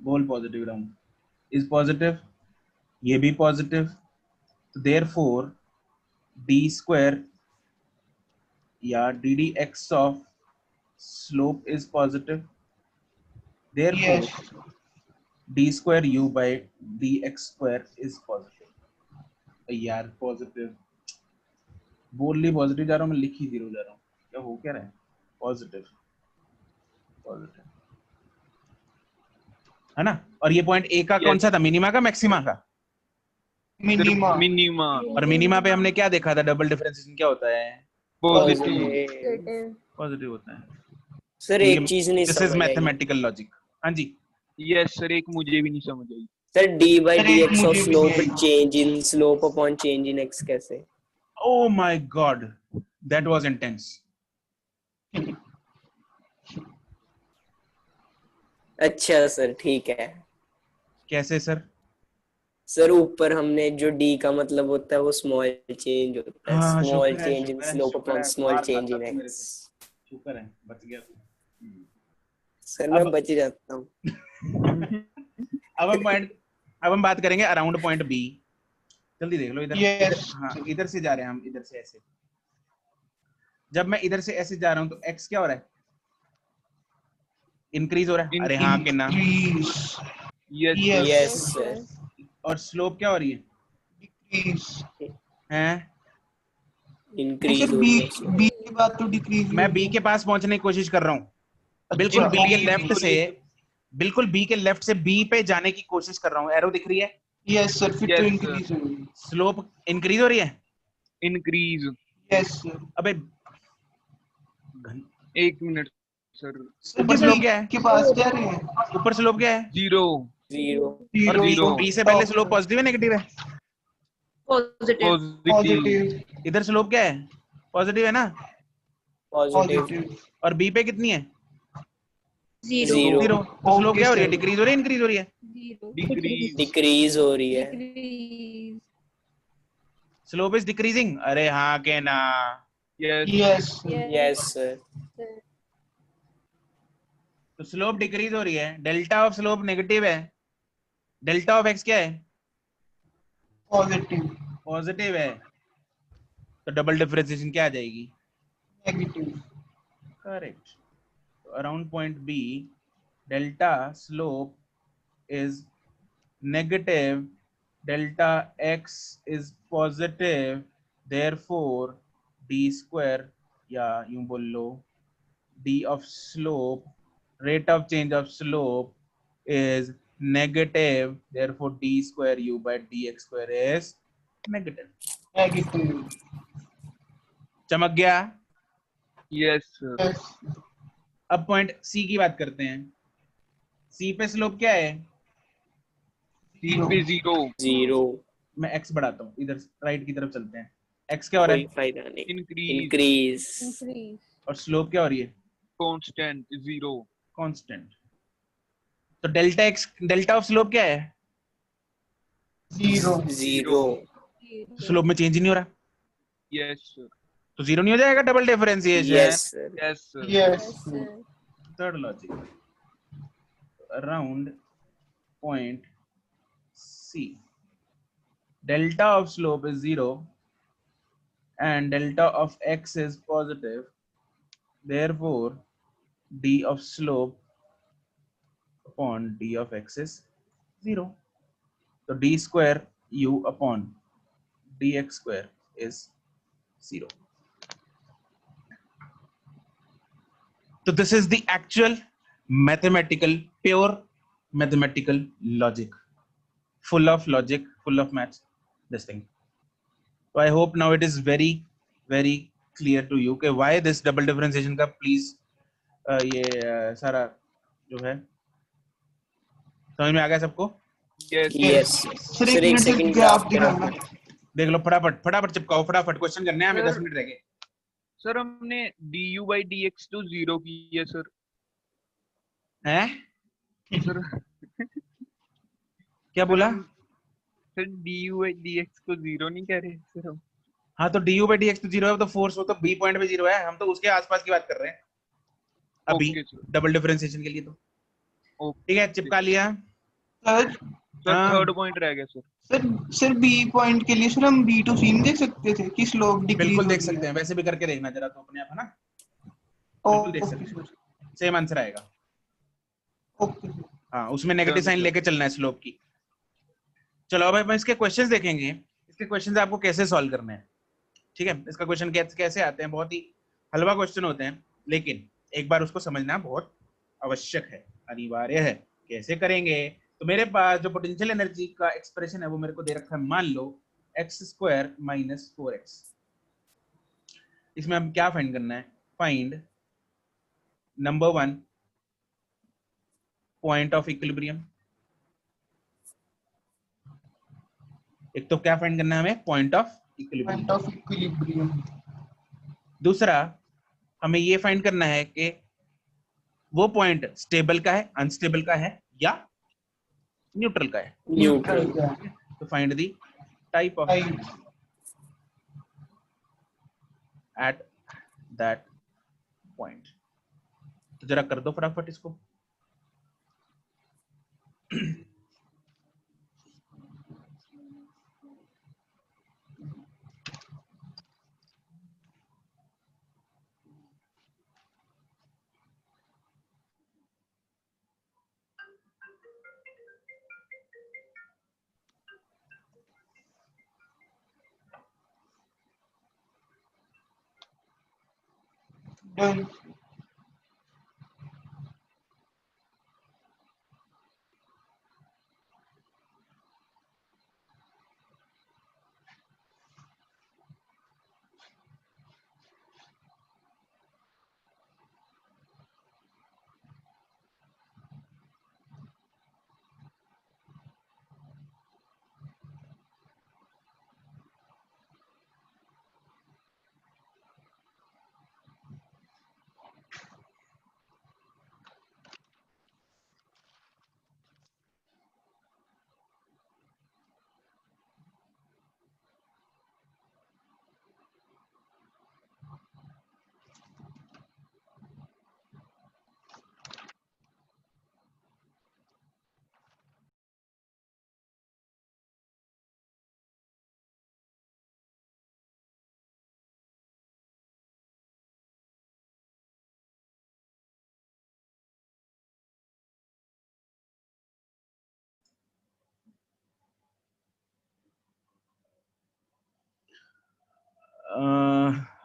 बोल पॉजिटिव अराउंड इज पॉजिटिव, ये भी पॉजिटिव, तो देयरफॉर d² या ddx of slope is positive, therefore yes d² u by dx² is positive. यार पॉजिटिव बोल ली पॉजिटिव जा रहा हूँ मैं, लिख ही जीरो जा रहा हूँ, क्या हो क्या रहा है? पॉजिटिव पॉजिटिव, है ना? और ये पॉइंट ए का कौन सा था, मिनिमा का मैक्सिमा का? मिनिमा मिनिमा और मिनिमा पे हमने क्या देखा था, डबल डिफरेंशिएशन क्या होता है, पॉजिटिव Negative. पॉजिटिव होता है। सर तो एक ये चीज नहीं दिस इज समझ आई मैथमेटिकल लॉजिक। हाँ जी, यस सर, एक मुझे भी नहीं समझ आई। Sir d by sir d एक एक्स ऑफ मुझे भी स्लोप नहीं आई। Change in slope upon change in x कैसे? oh my god, that was intense। अच्छा सर ठीक है। कैसे सर? सर ऊपर हमने जो डी का मतलब होता है वो स्मॉल चेंज होता है, हाँ, स्मॉल शुक्र है, चेंज इन शुक्र है, स्लोप शुक्र अपॉन है, स्मॉल मार चेंज खाता इन तू मेरे एक्स। से, शुक्र है, बच गया तू। सर मैं अब बच जाता हूँ। अब हम बात करेंगे अराउंड पॉइंट बी। जल्दी देख लो इधर, इधर, यस हाँ इधर से जा रहे हैं हम, इधर से ऐसे। जब मैं इधर से ऐसे जा रहा हूँ तो एक्स क्या हो रहा है, इंक्रीज हो रहा है। अरे हाँ कि ना? Increase yes yes yes Yes, sir. sir. और स्लोप क्या हो रही है, डिक्रीज हैं? इंक्रीज सर हो बी रही है slope। बी के बाद तो डिक्रीज मैं बी के पास पहुंचने की कोशिश कर रहा हूँ, बिल्कुल अच्छा बी के Increase लेफ्ट हो से, रही है। बिल्कुल बी के लेफ्ट से बी पे जाने की कोशिश कर रहा हूँ। एरो दिख रही है, यस सर फिर तो Yes, इंक्रीज हो गई। स्लोप इंक्रीज हो रही है। इंक्रीज। यस सर अबे एक मिनट सर। सर ऊपर जब स्लोप बी क्या है, के पास जा रहे हैं ऊपर स्लोप क्या है, जीरो। जीरो। और जीरो बी से पहले स्लोप पॉजिटिव है नेगेटिव है? Positive. पॉजिटिव। पॉजिटिव इधर स्लोप क्या है, पॉजिटिव है ना? पॉजिटिव। पॉजिटिव और बी पे कितनी है, Zero. जीरो। जीरो। तो स्लोप ओके क्या हो रही है, सर डिक्रीज हो रही है, इंक्रीज हो रही है? Zero. डिक्रीज। डिक्रीज हो रही है। Decrease. Slope is decreasing. अरे हाँ के ना? Yes. Yes yes sir. Sir. तो स्लोप डिक्रीज हो रही है, डेल्टा ऑफ स्लोप नेगेटिव है, डेल्टा ऑफ एक्स क्या है, पॉजिटिव पॉजिटिव है। तो डबल डिफरेंशिएशन क्या आ जाएगी, negative correct. Around point B delta slope is negative, delta x is positive, therefore d square या यूं बोल लो d of slope, rate of change of slope is negative, therefore d square u by dx square is negative। Negative चमक गया। Yes sir. Yes अब point सी की बात करते हैं। सी पे स्लोप क्या है, सी पे जीरो। जीरो। मैं x बढ़ाता हूँ, इधर राइट की तरफ चलते हैं। x क्या हो रहा कोई है, फायदा नहीं। इंक्रीज। इंक्रीज। Increase. और स्लोप क्या हो रही है, कांस्टेंट जीरो। कांस्टेंट। तो delta x, delta of slope क्या है, जीरो जीरो। Zero. स्लोप में चेंज ही नहीं हो रहा, यस सर। तो जीरो नहीं हो जाएगा double differentiation. Yes sir. Yes sir. Yes Yes, sir. Third logic around point C delta of slope is zero and delta of x is positive, therefore d of slope upon d of x is 0. So d square u upon dx square is 0. So this is the actual mathematical, pure mathematical logic, full of logic, full of maths, this thing. So I hope now it is very, very clear to you कि why this double differentiation का please ये सारा जो है समझ में आ गया सबको? यस यस सर सर एक एक मिनट सेकंड ग्राफ ग्राफ दिखाना देख लो फटाफट, फटाफट चिपकाओ, फटाफट क्वेश्चन करने हैं हमें, सर, 10 मिनट रह गए। सर हमने du by dx तो जीरो की है सर। हैं सर क्या बोला? सर du by dx को जीरो नहीं कह रहे सर हम। हाँ तो du by dx तो जीरो है, तो फोर्स वो तो बी पॉइंट पे जीरो है, हम तो उसके आसपास की बात कर रहे हैं अभी ओके सर। डबल डिफरेंशिएशन के लिए। तो ओके ठीक है, चिपका लिया। सर सर हाँ। थर्ड पॉइंट रह गया सर। सर बी पॉइंट के लिए सर हम बी टू सी में देख सकते थे कि स्लोप डिक्रीज बिल्कुल देख सकते हैं, वैसे भी करके देखना जरा तो अपने आप, है ना? बिल्कुल देख सकते हैं, सेम आंसर आएगा। ओके हाँ उसमें नेगेटिव साइन लेके चलना है स्लोप की। चलो अब हम इसके क्वेश्चंस देखेंगे, इसके क्वेश्चंस आपको कैसे सॉल्व करने हैं। ठीक है, इसका क्वेश्चन कैसे आते हैं, बहुत ही हलवा क्वेश्चन होते हैं, लेकिन एक बार उसको समझना बहुत आवश्यक है, अनिवार्य है। कैसे करेंगे, तो मेरे पास जो पोटेंशियल एनर्जी का एक्सप्रेशन है वो मेरे को दे रखा है, मान लो x² माइनस 4x। इसमें हम क्या फाइंड करना है? Find number 1 point of equilibrium. एक तो क्या फाइंड करना है हमें? Point of equilibrium. Point of equilibrium. दूसरा हमें ये फाइंड करना है कि वो पॉइंट स्टेबल का है, अनस्टेबल का है या न्यूट्रल का है। न्यूट्रल का। तो find the type of at that point. तो जरा कर दो फटाफट इसको। डन।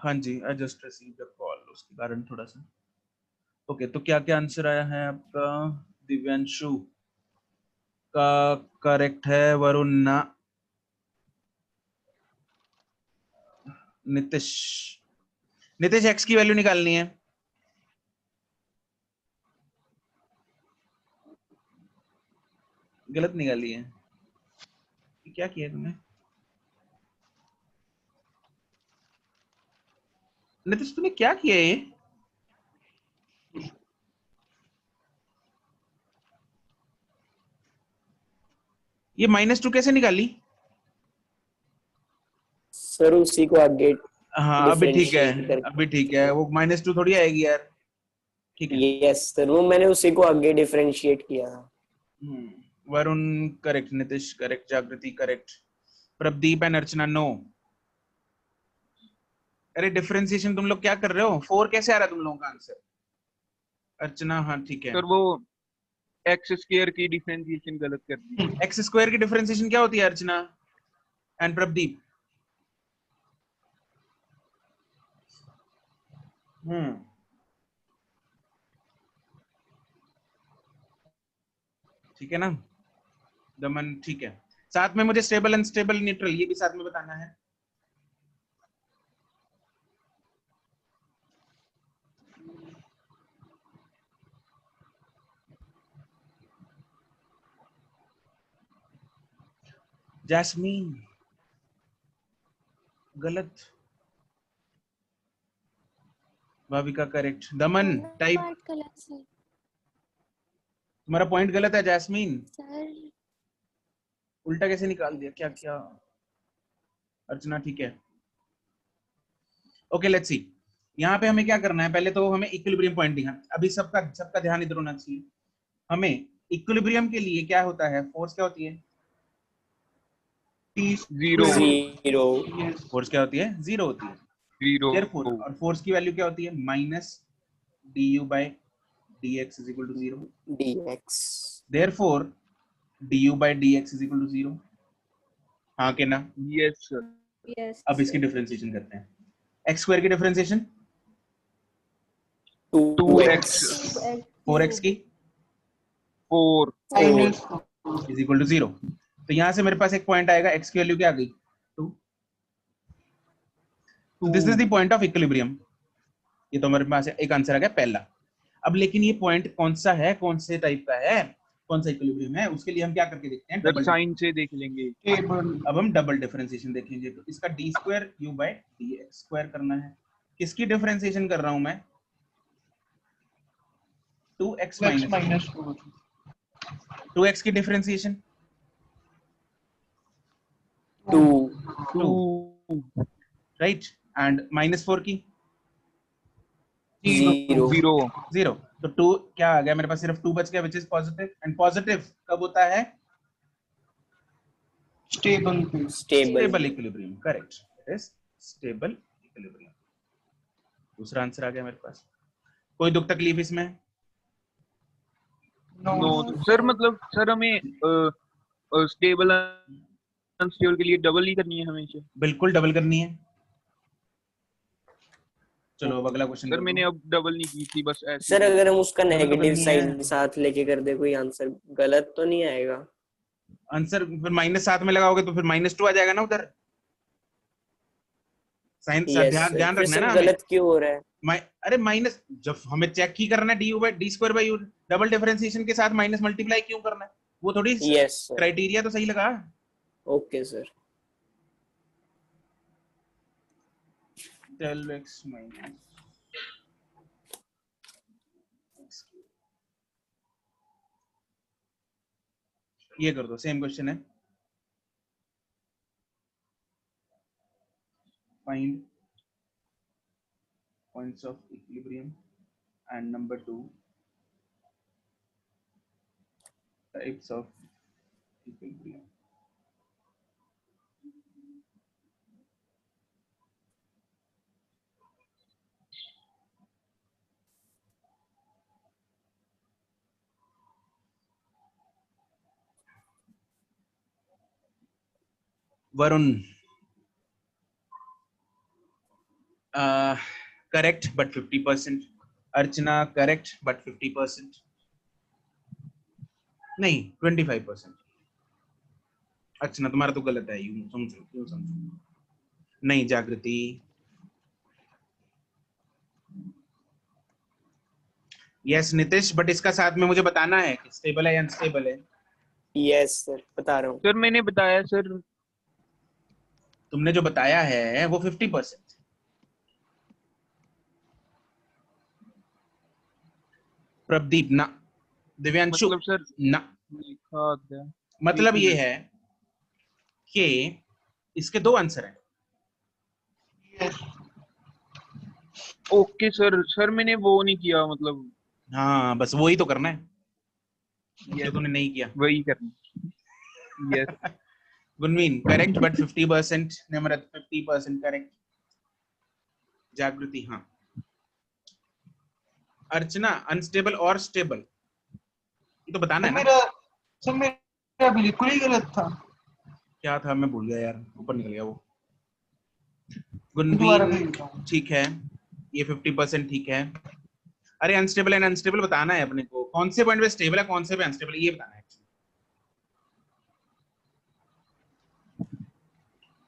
हाँ जी, I just received a call, उसके कारण थोड़ा सा। ओके, तो क्या क्या आंसर आया है आपका? दिव्यांशु का करेक्ट है, वरुण ना, नितिश। नितिश x की वैल्यू निकालनी है। गलत निकाली है। क्या किया तुमने नितिश? तूने क्या किया ये? ये -2 कैसे निकाली? सर उसी को आगे हाँ अभी ठीक है, differentiate करके। अभी ठीक है। वो -2 थोड़ी आएगी यार। ठीक है। यस सर, वो मैंने उसी को आगे डिफरेंशिएट किया। Varun correct, Nitish correct, Jagriti correct, Pradeep and Archana no. अरे डिफरेंशिएशन तुम लोग क्या कर रहे हो? 4 कैसे आ रहा है तुम लोगों का आंसर? अर्चना हाँ ठीक है। सर वो x² की डिफरेंशिएशन गलत कर दी। x² की डिफरेंशिएशन क्या होती है अर्चना एंड प्रदीप? ठीक है ना दमन? ठीक है। साथ में मुझे स्टेबल अनस्टेबल न्यूट्रल ये भी साथ में बताना है। जैस्मीन गलत, भाविका करेक्ट, दमन टाइप। तुम्हारा पॉइंट गलत है जैस्मीन। सर उल्टा कैसे निकाल दिया? क्या क्या? अर्चना ठीक है। Okay let's see. यहाँ पे हमें क्या करना है? पहले तो हमें इक्विलिब्रियम पॉइंट दिया। अभी सबका ध्यान इधर होना चाहिए। हमें इक्विलिब्रियम के लिए क्या होता है? फोर्स क्या होती है? जीरो। जीरो। फोर्स क्या होती है? 0 होती है। जीरो। Therefore, और फोर्स की वैल्यू क्या होती है? -du/dx = 0। dx। Therefore, du/dx = 0। हाँ के ना? Yes sir. यस अब इसकी डिफरेंशिएशन करते हैं। x² की डिफरेंशिएशन 2x। 4x की 4 माइनस इज इक्वल टू 0। तो यहाँ से मेरे पास एक पॉइंट आएगा, x की वैल्यू क्या आ गई 2। This is the point of equilibrium. ये तो हमारे पास एक आंसर आ गया पहला। अब लेकिन ये पॉइंट कौन सा है, कौन से टाइप का है, कौन सा इक्विलिब्रियम है, उसके लिए हम क्या करके देखते हैं, सर डबल। साइन से देख लेंगे। टेबल अब हम डबल डिफरेंशिएशन देखेंगे। तो इसका d square u by dx square करना है। किसकी डिफरेंशिएशन कर रहा हूं मैं, 2x x minus minus 4 2x की डिफरेंशिएशन 2 2 राइट, एंड -4 की 0 0 0। तो 2 क्या आ गया मेरे पास, सिर्फ 2 बच गया, which is positive. And positive कब होता है, स्टेबल पे stable stable equilibrium. Correct, it is stable equilibrium. दूसरा आंसर आ गया मेरे पास। कोई दुख तकलीफ इसमें, नो सर, मतलब सर हमें स्टेबल अनस्टेबल के लिए डबल ही करनी है हमेशा। बिल्कुल डबल करनी है। चलो अब अगला क्वेश्चन सर कर मैंने दो। अब डबल नहीं की थी, बस ऐसे सर अगर हम उसका डबल तो नेगेटिव करनी साइन है। साथ लेके कर दे कोई आंसर, गलत तो नहीं आएगा? आंसर फिर -7 में लगाओगे तो फिर -2 आ जाएगा ना उधर। साइन यस ध्यान सर, ध्यान फिर रखना है सर ना हमें। गलत क्यों हो रहा है? अरे माइनस, जब हमें चेक ही करना है D square by you, double differentiation के साथ माइनस मल्टीप्लाई क्यों करना है, वो थोड़ी यस सर, क्राइटेरिया तो सही लगा। Okay sir. 12x माइनस ये कर दो, सेम क्वेश्चन है। Find points of equilibrium and number 2 types of equilibrium. Varun correct but 50%। Archana correct but 50%, नहीं 25%। अर्चना तुम्हारा तो गलत है, यूं समझो, यूं समझो। नहीं जागृति, यस नितिश, बट इसका साथ में मुझे बताना है कि स्टेबल है या अनस्टेबल है। यस सर, बता रहा हूँ। सर मैंने बताया सर। तुमने जो बताया है वो 50%। प्रदीप ना, दिव्यांशु मतलब सर ना। लिखा था मतलब 1 ये मिनट। है कि इसके दो आंसर हैं। यस ओके सर, सर मैंने वो नहीं किया, मतलब हाँ बस वही तो करना है जो यस तूने नहीं किया। वही करना। Yes Gunveen correct but 50%। Nimrat 50% correct. Jagriti हाँ। अर्चना अनस्टेबल और स्टेबल, ये तो बताना है ना। सर मेरा बिल्कुल ही गलत था। क्या था मैं भूल गया यार, ऊपर निकल गया वो। दोबारा गुनवीन भेजता हूँ। ठीक है, ये 50% ठीक है। अरे अनस्टेबल एंड अनस्टेबल बताना है अपने को, कौन से पॉइंट पे स्टेबल है कौन से पे अनस्टेबल है, ये बताना है।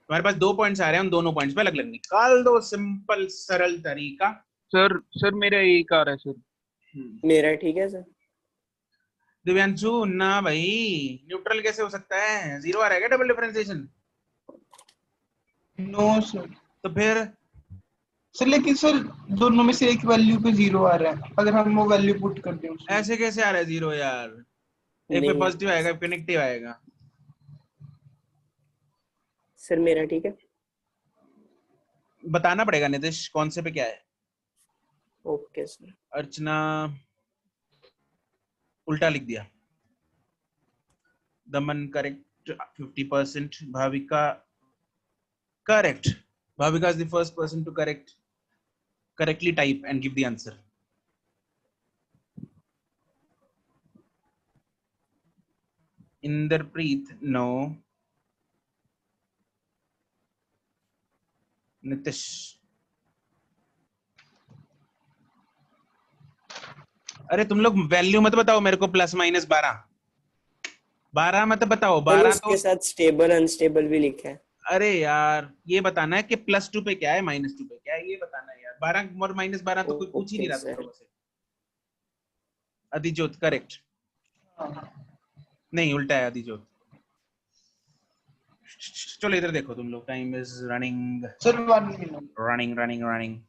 तुम्हारे पास 2 पॉइंट्स आ रहे हैं, उन दोनों पॉइंट्स पे अलग अलग निकाल दो, सिंपल सरल तरीका। सर मेरा एक आ रहा है सर। मेरा ठीक है सर। दिव्यांशु ना भाई, न्यूट्रल कैसे हो सकता है, 0 आ रहेगा डबल डिफरेंशिएशन। No sir. तो फिर सर लेकिन सर दोनों में से एक वैल्यू पे 0 आ रहा है, अगर हम वो वैल्यू पुट कर दें उसमें। ऐसे कैसे आ रहा है 0 यार, एक पे नहीं पॉजिटिव आता आएगा, सर। कनेक्टिव आएगा। सर मेरा ठीक है। बताना पड़ेगा नितिश कौन से पे क्या है। Okay sir. अर्चना उल्टा लिख दिया। दमन correct 50%। Bhavika correct. Bhavika is the first person to correctly type and give the answer. Inderpreet no. Nitish अरे तुम लोग वैल्यू मत बताओ मेरे को, +- 12 12 मतलब बताओ तो 12 उसके तो, साथ स्टेबल अनस्टेबल भी लिखा है। अरे यार ये बताना है कि +2 पे क्या है -2 पे क्या है, ये बताना है यार। 12 और -12 तो कोई पूछ ही नहीं ओके रहा तुम सर। लोगों से। अधिजोत करेक्ट, नहीं उल्टा है अधिजोत। चलो इधर देखो तुम लोग, time is running sir 1 minute. Running running running.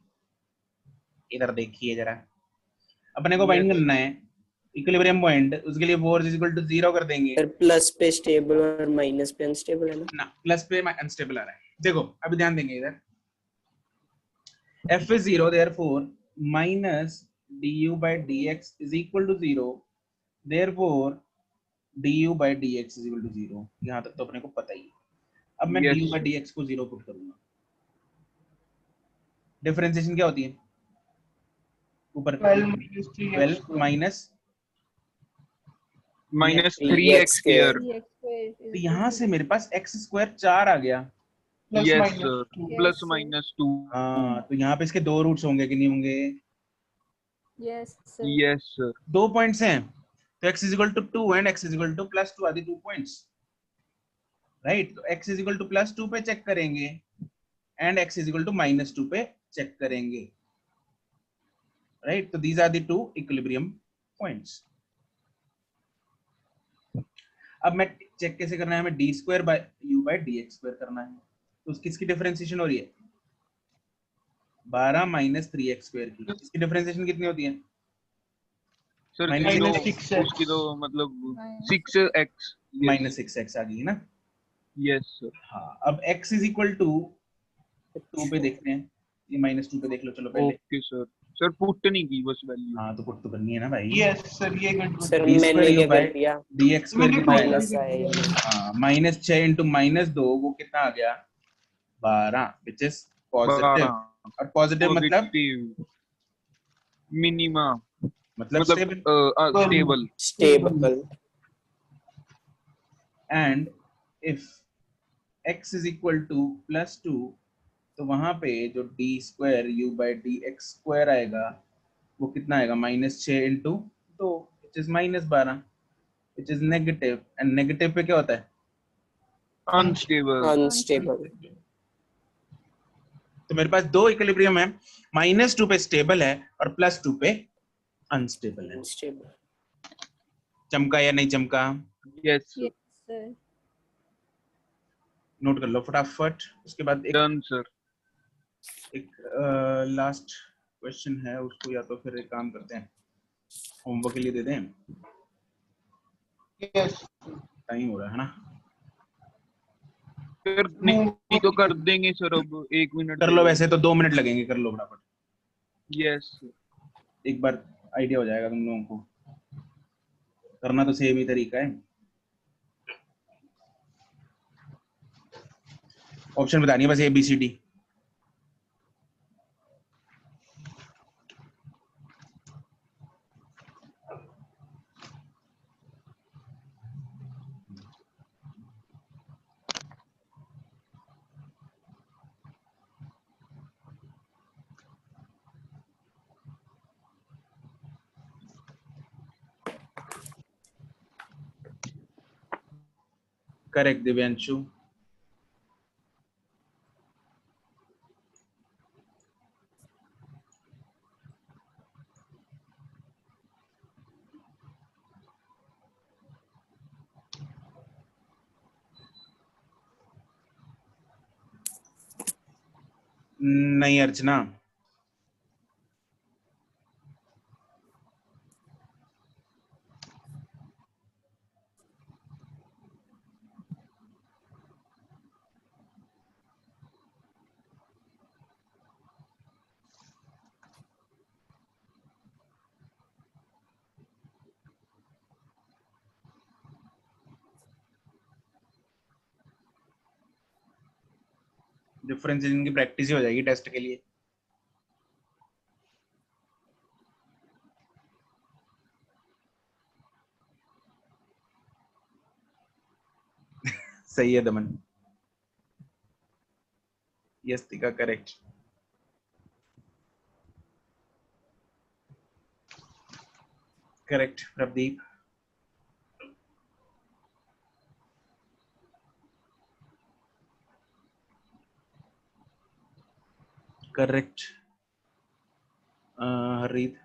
इधर देखिए जरा, अपने को फाइंड Yes. करना है इक्विलिब्रियम पॉइंट, उसके लिए फोर्स इज इक्वल टू 0 कर देंगे सर प्लस पे स्टेबल और माइनस पे अनस्टेबल है ना? ना, प्लस पे अनस्टेबल आ रहा है। देखो अभी ध्यान देंगे इधर, f is 0 therefore minus du by dx is equal to 0, therefore du by dx is equal to 0। यहाँ तक तो अपने को पता ही है। अब मैं Yes. du by dx को 0 पुट करूंगा। डिफरेंशिएशन क्या होती है ऊपर? 12 minus 3x 12 square। Minus Minus 3x 3x square। square. Dx square is तो equal यहाँ to से मेरे पास x स्क्वायर 4 आ गया। Plus Yes, minus sir. 2। Yes, Plus sir. minus 2. हाँ तो यहाँ पे इसके दो रूट्स होंगे कि नहीं होंगे? Yes, sir. Yes, sir. 2 points हैं तो x is equal to 2 and x is equal to +2 आदि 2 पॉइंट्स, राइट। तो x इज इक्वल टू +2 पे चेक करेंगे and x is equal to -2 पे चेक करेंगे, राइट। तो these are the two equilibrium points. अब मैं चेक कैसे करना है, हमें d²/u/dx² करना है। तो किसकी डिफरेंशिएशन हो रही है? 12 - 3x² की। इसकी डिफरेंशिएशन कितनी होती है? Sir, Minus 0 6x। उसकी तो मतलब Minus 6x. Yes. -6x आ गई ना। Yes, sir. हाँ अब x इज इक्वल टू 2 पे देखते हैं, ये -2 पे देख लो चलो पहले। Okay, sir. Sir, put नहीं की बस value. हाँ तो पुट तो करनी है ना भाई। यस सर ये गड़बड़। सर d² मैंने क्या by कर दिया, dx² मैंने कितना आएगा? माइनस आएगा। हाँ -6 × -2 वो कितना आ गया? 12, विच इज पॉजिटिव। 12. और पॉजिटिव मतलब Positive. Minima. मतलब मतलब stable. stable. Stable. And if x is equal to +2 तो वहां पे जो d²u/dx² आएगा वो कितना आएगा? -6 × 2 which is -12, which is negative. And negative पे क्या होता है? Unstable. अनस्टेबल। तो मेरे पास दो इक्विलिब्रियम है, -2 पे स्टेबल है और +2 पे अनस्टेबल है। अनस्टेबल। चमका या नहीं चमका? Yes, sir. yes, sir. Note कर लो फटाफट। उसके बाद Done, sir. एक लास्ट क्वेश्चन है, उसको या तो फिर एक काम करते हैं होमवर्क के लिए दे दें, यस टाइम हो रहा है ना। सर नहीं तो कर देंगे सर, अब 1 मिनट कर लो, वैसे तो 2 मिनट लगेंगे, कर लो फटाफट। यस एक बार आइडिया हो जाएगा तुम लोगों को, करना तो सेम ही तरीका है। ऑप्शन बतानी है बस ABCD। करेक्ट दिव्यांशु। नहीं अर्चना, डिफरेंशिएशन की प्रैक्टिस ही हो जाएगी टेस्ट के लिए। सही है Daman, Yastika correct. Correct Pradeep. Correct Harid.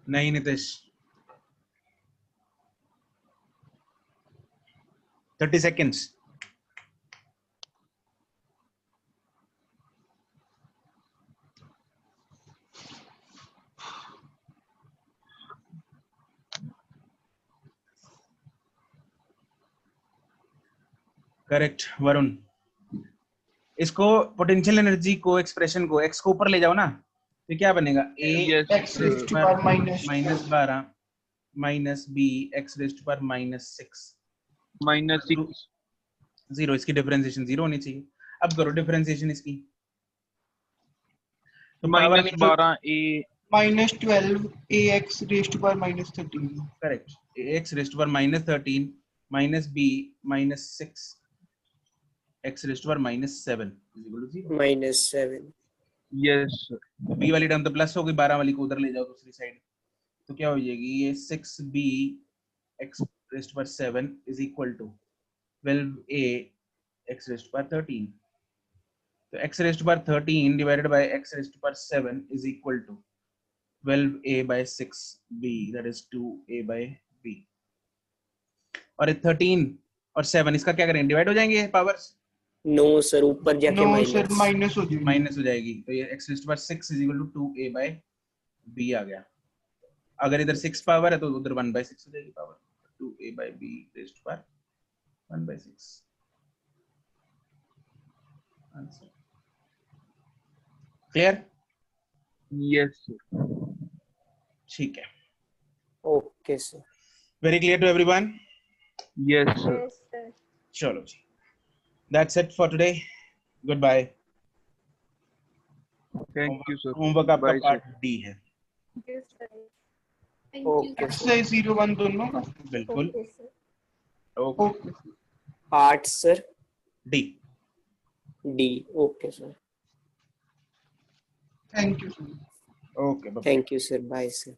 नहीं नितेश. 30 seconds. करेक्ट वरुण. इसको पोटेंशियल एनर्जी को एक्सप्रेशन को x को ऊपर ले जाओ ना, तो क्या बनेगा a Yes, x raised to power minus minus 12 minus b x raise to power minus 6 -6 0. इसकी डिफरेंशिएशन 0 होनी चाहिए. अब करो डिफरेंशिएशन इसकी. तो पावर में जो -12 a minus 12 ax raised to power minus 13. Correct x raise to power minus 13 minus b minus 6 x raise to power minus 7 is equal to 0. -7. yes sir. b वाली टर्म तो प्लस हो गई, 12 वाली को उधर ले जाओ दूसरी साइड, तो क्या हो जाएगी ये 6b x raise to power 7 is equal to 12a x raise to power 13. तो x raise to power 13 divided by x raise to power 7 is equal to 12a by 6b, that is 2a by b. और 13 और 7 इसका क्या करें, divide हो जाएंगे powers. No sir, ऊपर जाके No sir, माइनस. minus हो जाएगी. माइनस हो जाएगी, तो ये x raise to power 6 is equal to 2a by b आ गया. अगर इधर 6 पावर है तो उधर 1 by 6 हो जाएगी power. 2a by b raise to power 1 by 6. Answer clear. yes sir. ठीक है. Okay sir. Very clear to everyone. yes sir. Yes, sir. चलो जी, that's it for today. Good bye. thank you sir. Homework आपका Bye, sir. Part D है. Yes, sir. Okay sir. exercise 01 दोनों का. बिल्कुल. Okay, sir. Okay. Okay. Art sir. D. D. Okay sir. Thank you sir. Okay. Thank you sir. Bye sir.